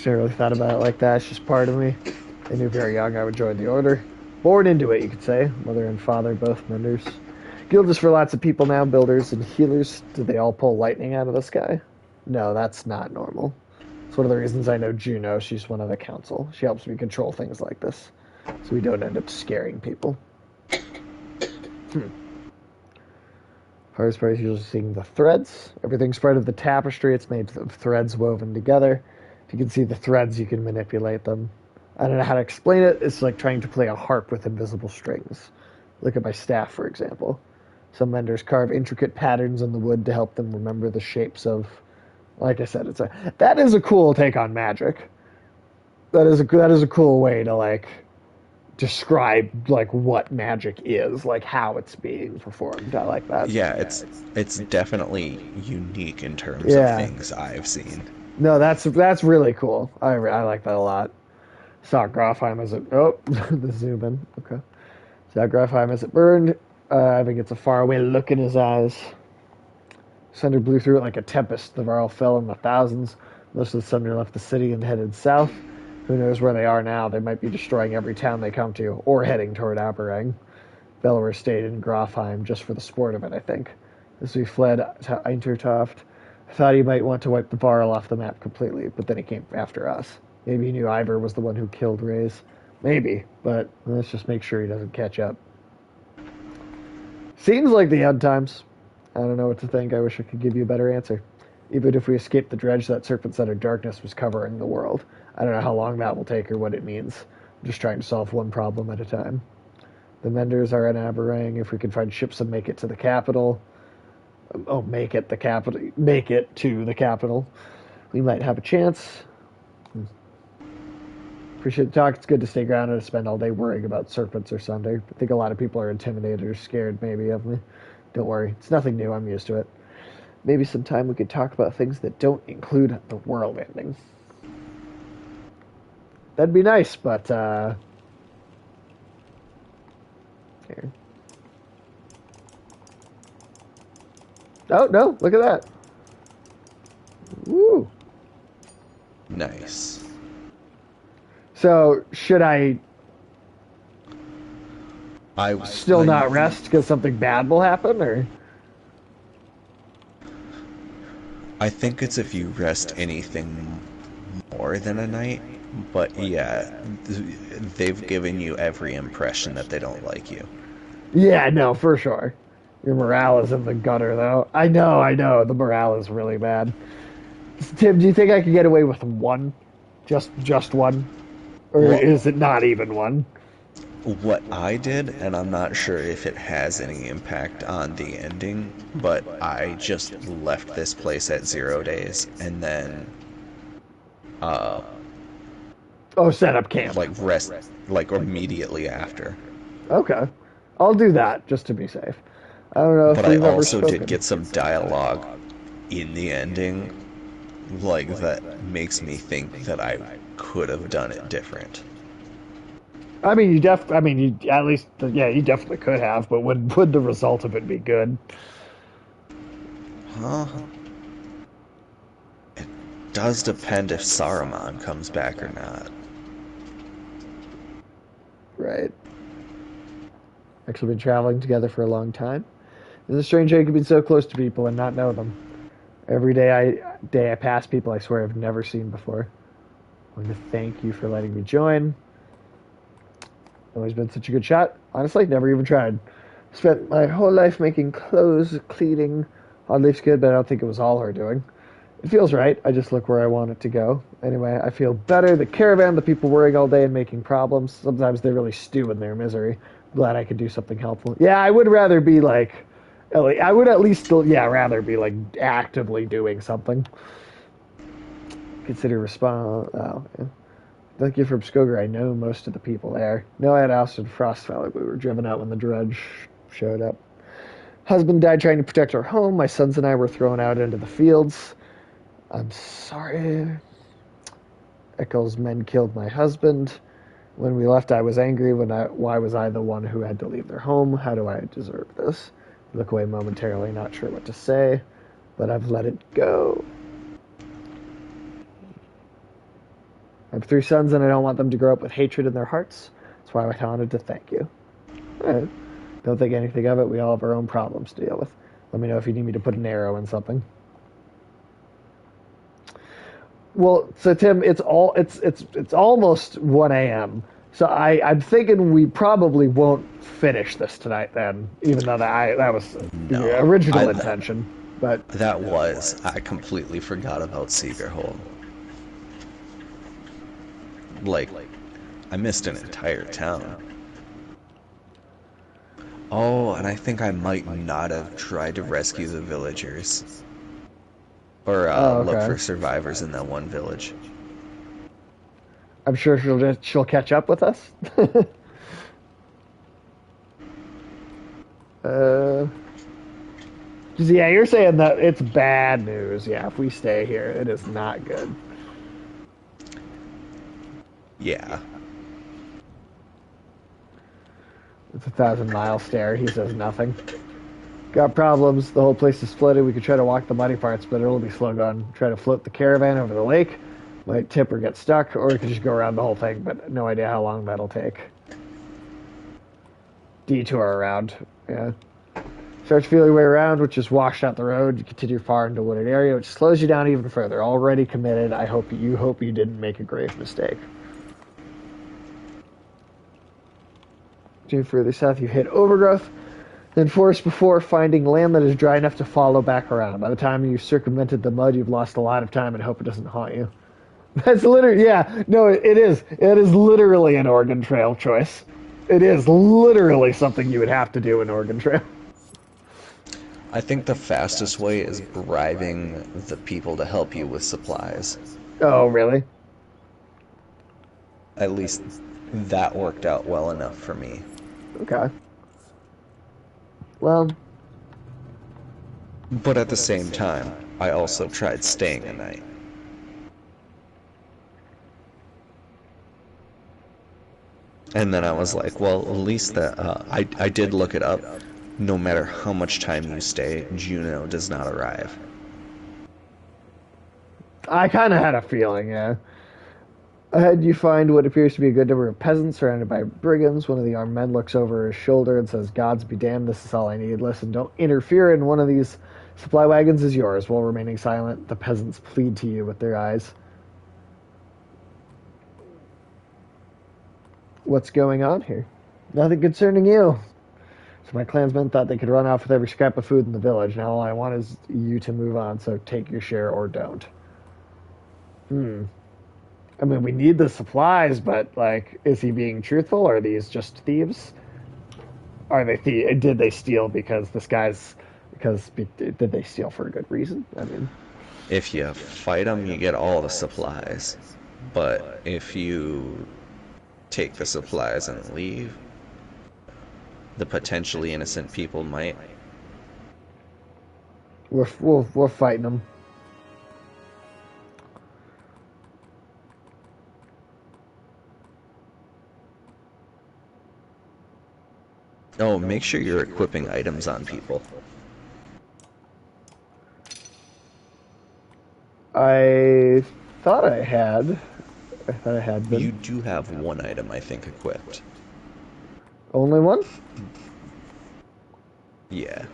never really thought about it like that. It's just part of me. I knew very young I would join the order. Born into it, you could say. Mother and father, both menders. Guild is for lots of people now, builders and healers. Did they all pull lightning out of the sky? No, that's not normal. It's one of the reasons I know Juno. She's one of the council. She helps me control things like this, so we don't end up scaring people. Hardest part is usually seeing the threads. Everything's part of the tapestry. It's made of threads woven together. If you can see the threads, you can manipulate them. I don't know how to explain it. It's like trying to play a harp with invisible strings. Look at my staff, for example. Some menders carve intricate patterns in the wood to help them remember the shapes of. Like I said, that is a cool take on magic. That is a cool way to like describe like what magic is, like how it's being performed. I like that. Yeah, it's definitely unique in terms of Yeah. things I've seen. No, that's really cool. I like that a lot. Grafheim as it. Oh, the zoom in. Okay. Grafheim as it burned. Ivan gets a faraway look in his eyes. Thunder blew through it like a tempest. The Varl fell in the thousands. Most of the thunder left the city and headed south. Who knows where they are now? They might be destroying every town they come to, or heading toward Aberrang. Bellower stayed in Grafheim just for the sport of it, I think. As we fled to Eintertoft, I thought he might want to wipe the Varl off the map completely, but then he came after us. Maybe he knew Ivor was the one who killed Reyes. Maybe, but let's just make sure he doesn't catch up. Seems like the end times. I don't know what to think. I wish I could give you a better answer. Even if we escaped the dredge, that serpent's out of darkness was covering the world. I don't know how long that will take or what it means. I'm just trying to solve one problem at a time. The Menders are in Aberrang. If we can find ships and make it to the capital. Make it to the capital. We might have a chance. Appreciate the talk. It's good to stay grounded and spend all day worrying about serpents or something. I think a lot of people are intimidated or scared maybe of me. Don't worry. It's nothing new. I'm used to it. Maybe sometime we could talk about things that don't include the world ending. That'd be nice, but, here. Oh, no, look at that. Woo. Nice. So, should I I still not rest because something bad will happen, or? I think it's if you rest anything more than a night, but yeah, they've given you every impression that they don't like you. Yeah, no, for sure. Your morale is in the gutter, though. I know. The morale is really bad. Tim, do you think I could get away with one? Just one? Or Well, is it not even one? what I did, and I'm not sure if it has any impact on the ending, but I just left this place at 0 days and then uh Oh, set up camp. like rest like immediately after. Okay. I'll do that, just to be safe. I don't know But if I we've ever also did spoken. get some dialogue in the ending like that makes me think that I could have done it different. I mean, you at least, yeah, you definitely could have, but would the result of it be good? Huh? Does depend if Saruman comes back or not. Right. Actually, been traveling together for a long time. It's a strange how you can be so close to people and not know them. Every day I pass people I swear I've never seen before. I want to thank you for letting me join. Always been such a good shot. Honestly, never even tried. Spent my whole life making clothes, cleaning. Odd Leaf's good, but I don't think it was all her doing. It feels right. I just look where I want it to go. Anyway, I feel better. The caravan, the people worrying all day and making problems. Sometimes they really stew in their misery. Glad I could do something helpful. Yeah, I would rather be like, I would at least still, yeah, rather be like actively doing something. Consider respond. Oh, yeah. Thank you from Skoger. I know most of the people there. No, I had Austin Frost Valley. We were driven out when the dredge showed up. Husband died trying to protect our home. My sons and I were thrown out into the fields. I'm sorry. Eccles' men killed my husband. When we left, I was angry. Why was I the one who had to leave their home? How do I deserve this? I look away momentarily, not sure what to say, but I've let it go. I have 3 sons, and I don't want them to grow up with hatred in their hearts. That's why I wanted to thank you. All right. Don't think anything of it. We all have our own problems to deal with. Let me know if you need me to put an arrow in something. Well, so Tim, it's almost 1 a.m. So I'm thinking we probably won't finish this tonight then, even though that was the No, original intention. But I completely forgot about Seagerhold. Like, I missed an entire town. Oh, and I think I might not have tried to rescue the villagers. Or oh, look okay. for survivors in that one village. I'm sure she'll catch up with us. uh, yeah, you're saying that it's bad news. Yeah, if we stay here, it is not good. Yeah. It's a 1,000 mile stare. He says nothing. Got problems. The whole place is flooded. We could try to walk the muddy parts, but it'll be slow going. Try to float the caravan over the lake. Might tip or get stuck, or we could just go around the whole thing, but no idea how long that'll take. Detour around. Yeah. Start to feel your way around, which is washed out the road. You continue far into a wooded area, which slows you down even further. Already committed. I hope you didn't make a grave mistake. Continue further south, you hit overgrowth, then forest before finding land that is dry enough to follow back around. By the time you've circumvented the mud, you've lost a lot of time and hope it doesn't haunt you. That's literally, yeah, no, it is. It is literally an Oregon Trail choice. It is literally something you would have to do in Oregon Trail. I think the fastest way is bribing the people to help you with supplies. Oh, really? At least that worked out well enough for me. Okay. Well, But at the same time, I also tried staying a night. And then I was like, well, at least that I did look it up. No matter how much time you stay, Juno does not arrive. I kind of had a feeling, yeah. Ahead, you find what appears to be a good number of peasants surrounded by brigands. One of the armed men looks over his shoulder and says, Gods be damned, this is all I need. Listen, don't interfere in one of these Supply wagons is yours. While remaining silent, the peasants plead to you with their eyes. What's going on here? Nothing concerning you. So my clansmen thought they could run off with every scrap of food in the village. Now all I want is you to move on, so take your share or don't. I mean, we need the supplies, but, like, is he being truthful, or are these just thieves? Are they did they steal because this guy's... did they steal for a good reason? I mean... If you fight them, you get all the supplies. But if you take the supplies and leave, the potentially innocent people might. We're fighting them. Oh, make sure you're equipping items on people. I thought I had. I thought I had been. You do have one item, I think, equipped. Only one? Yeah.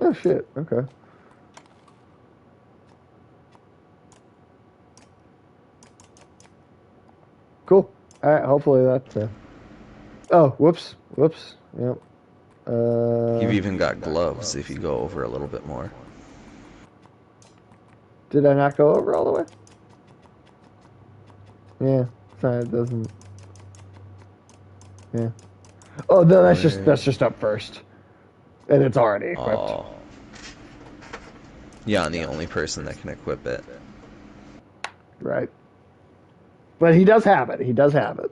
Oh shit, okay. Cool. Alright, hopefully that... Oh, whoops. Whoops. Yep. You've even got gloves if you go over a little bit more. Did I not go over all the way? Yeah. Sorry, it doesn't... Yeah. Oh, no, that's just up first. And it's already equipped. Oh. Yeah, I'm the only person that can equip it. Right. But he does have it. He does have it.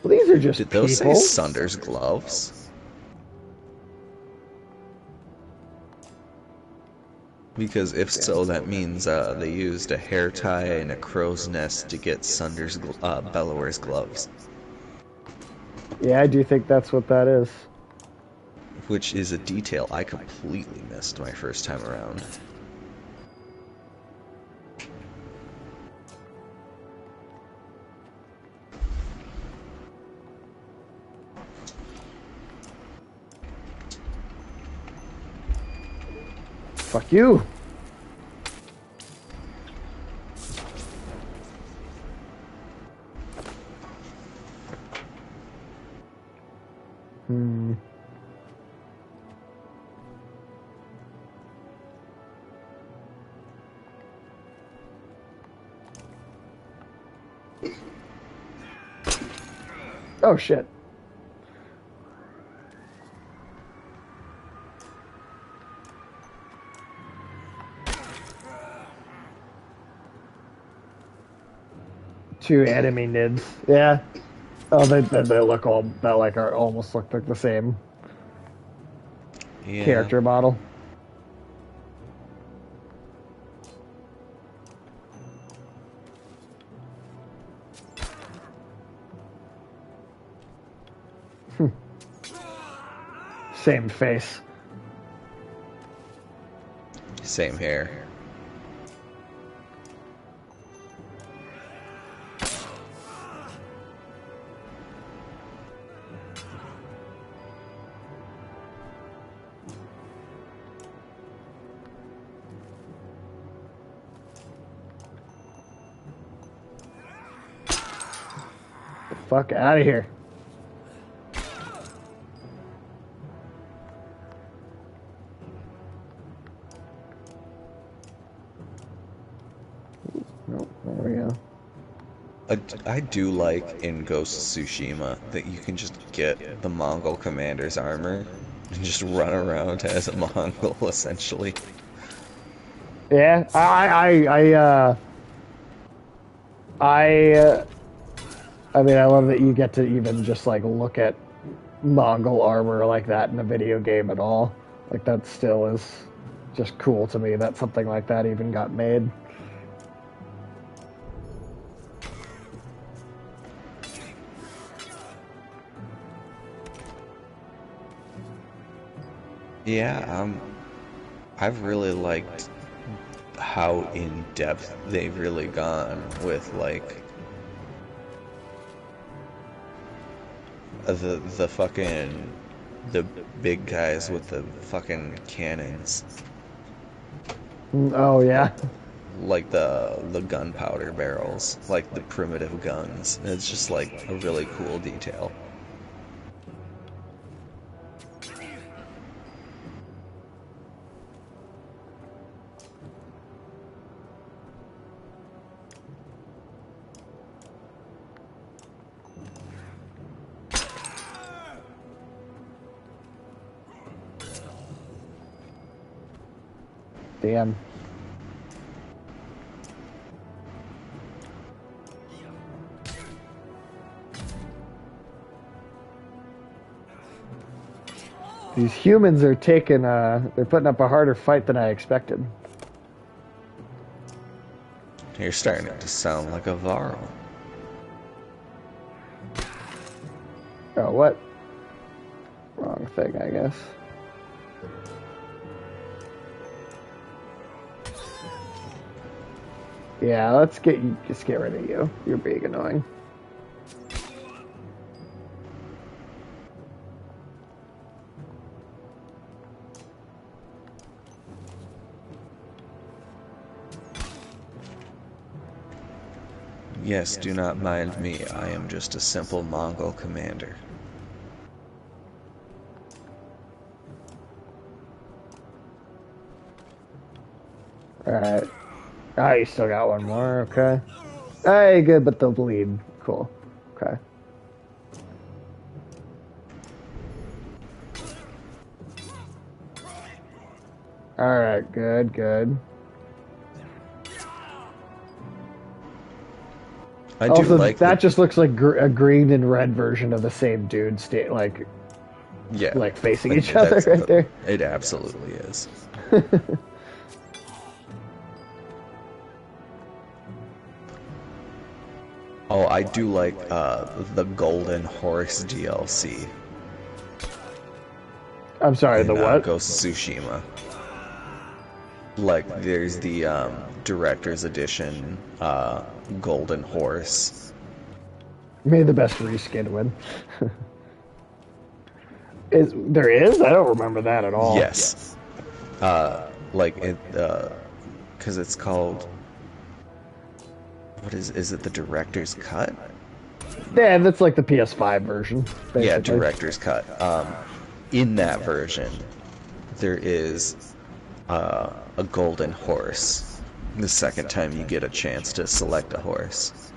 Well, these are just Did those people. say Sunder's gloves? Because if so, that means they used a hair tie and a crow's nest to get Sunder's Bellower's gloves. Yeah, I do think that's what that is. Which is a detail I completely missed my first time around. Fuck you. Oh shit. Two enemy nids. Yeah. Oh, they look all almost look like the same character model. Same face. Same hair. Fuck out of here. Nope, there we go. I do like in Ghost of Tsushima that you can just get the Mongol commander's armor and just run around as a Mongol, essentially. Yeah, I mean, I love that you get to even just like look at Mongol armor like that in a video game at all. Like that still is just cool to me that something like that even got made. Yeah, I've really liked how in depth they've really gone with like the fucking the big guys with the fucking cannons, Oh yeah. like the gunpowder barrels, like the primitive guns. It's just like a really cool detail. Damn. These humans are taking they're putting up a harder fight than I expected. You're starting to sound like a Varl. Oh, what? Wrong thing, I guess. Yeah, just get rid of you. You're being annoying. Yes, do not mind me. I am just a simple Mongol commander. Alright. Ah, you still got one more, okay. Hey, good, but they'll bleed. Cool. Okay. Alright, good, good. I do Also, like that the just looks like a green and red version of the same dude, yeah, like facing like each other right there. it absolutely is. Oh, I do like the Golden Horse DLC I'm sorry, the in what? Ghost of Tsushima. Like there's the director's edition Golden Horse. May the best reskin win. There is? I don't remember that at all. Yes. Like it because it's called what is it the director's cut? Yeah, that's like the PS5 version, Yeah, basically. director's cut. In that version, there is a golden horse. The second time you get a chance to select a horse.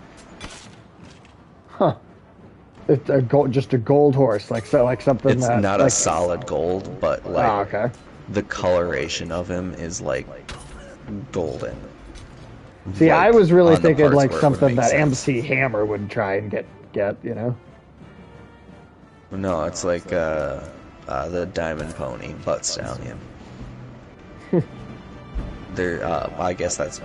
Huh. It's just a gold horse, like something It's that not a like. solid gold, but like Oh, okay. the coloration of him is like golden. See, I Like was really on the thinking parts like where it would something make that sense. MC Hammer would try and get, you know? No, it's like the diamond pony, butt stallion. There, I guess that's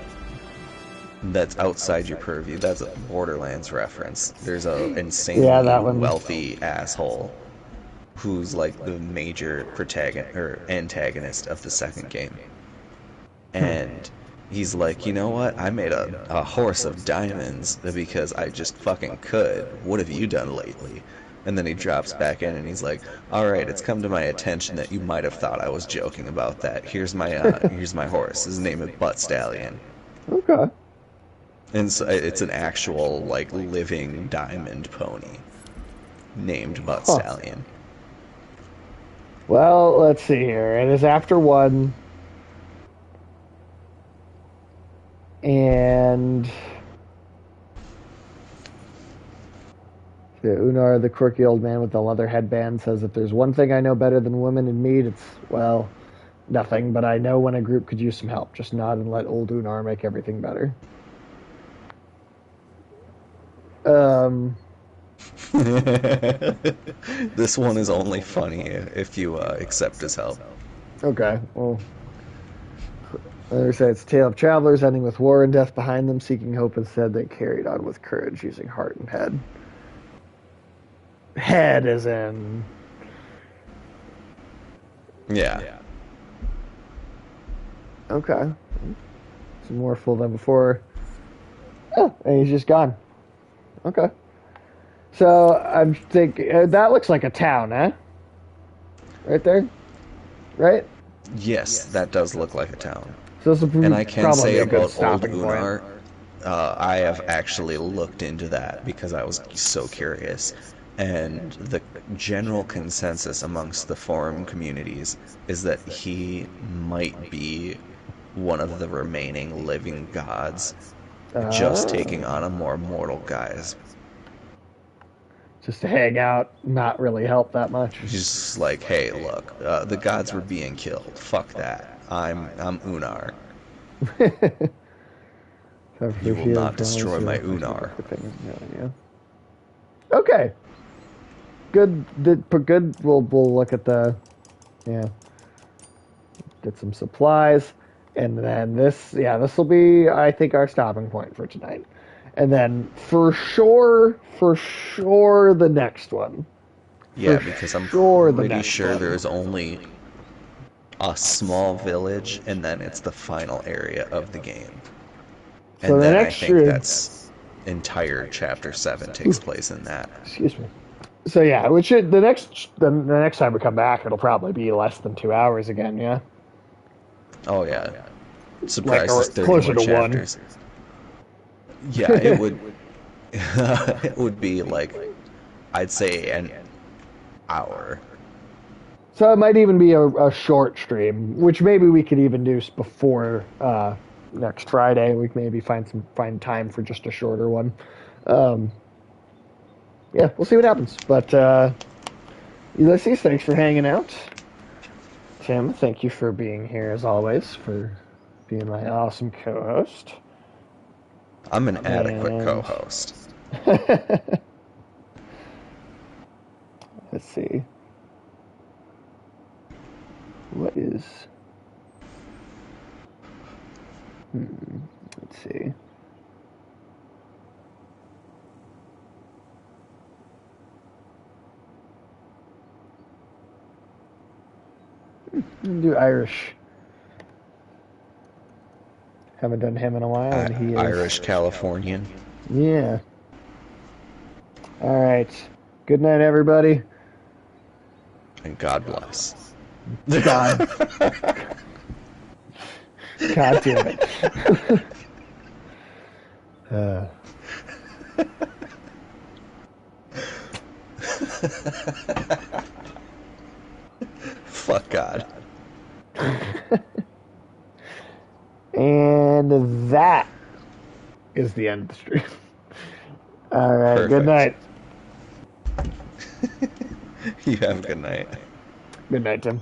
outside your purview. That's a Borderlands reference. There's a Yeah, insanely that one. wealthy asshole who's like the major protagonist or antagonist of the second game. And he's like, you know what? I made a horse of diamonds because I just fucking could. What have you done lately? And then he drops back in and he's like, all right, it's come to my attention that you might have thought I was joking about that. Here's my horse. His name is Butt Stallion. Okay. And so it's an actual like living diamond pony named Butt Huh. Stallion. Well, let's see here. It is after 1, and Unar, the quirky old man with the leather headband, says if there's one thing I know better than women and meat, it's, well, nothing, but I know when a group could use some help. Just nod and let old Unar make everything better. This one is only funny if you accept his help. Okay, well, they say it's a tale of travelers ending with war and death behind them, seeking hope instead. They carried on with courage, using heart and head. Head as in Yeah. Okay. Some more full than before. Oh, and he's just gone. Okay. So I'm thinking that looks like a town, eh? Right there, right? Yes, that does look like a town. So this And will I can say probably a good about old stopping point. Unar, I have actually looked into that because I was so curious. And the general consensus amongst the forum communities is that he might be one of the remaining living gods, just taking on a Uh, more mortal guise. just to hang out, not really help that much. He's just like, hey, look, the gods were being killed. Fuck that. I'm Unar. Time for You will healing not from all destroy my this Unar. yeah. Okay. Good. Good. We'll look at the yeah. Get some supplies, and then this will be I think our stopping point for tonight, and then for sure the next one. For Yeah, because I'm sure the pretty next sure one. there's only a small village, and then it's the final area of the game. So And the then I next think should that's entire chapter 7 takes place in that. excuse me. So yeah, which should the next time we come back, it'll probably be less than 2 hours again. Yeah, Oh yeah. like Surprise, or there's 30 closer more to one. chapters. Yeah, it would it would be like I'd say an hour. So it might even be a short stream, which maybe we could even do before next Friday. We can maybe find time for just a shorter one. Um, yeah, we'll see what happens. But Ulysses, thanks for hanging out. Tim, thank you for being here as always, for being my awesome co-host. I'm an adequate And co-host. let's see, what is? Let's see. Do Irish. Haven't done him in a while, and he is. Irish Californian. Yeah. All right. Good night, everybody. And God bless. God. God damn it. uh, Fuck God. and that is the end of the stream. All right. Good Perfect. night. You have a good night. Good night, Tim.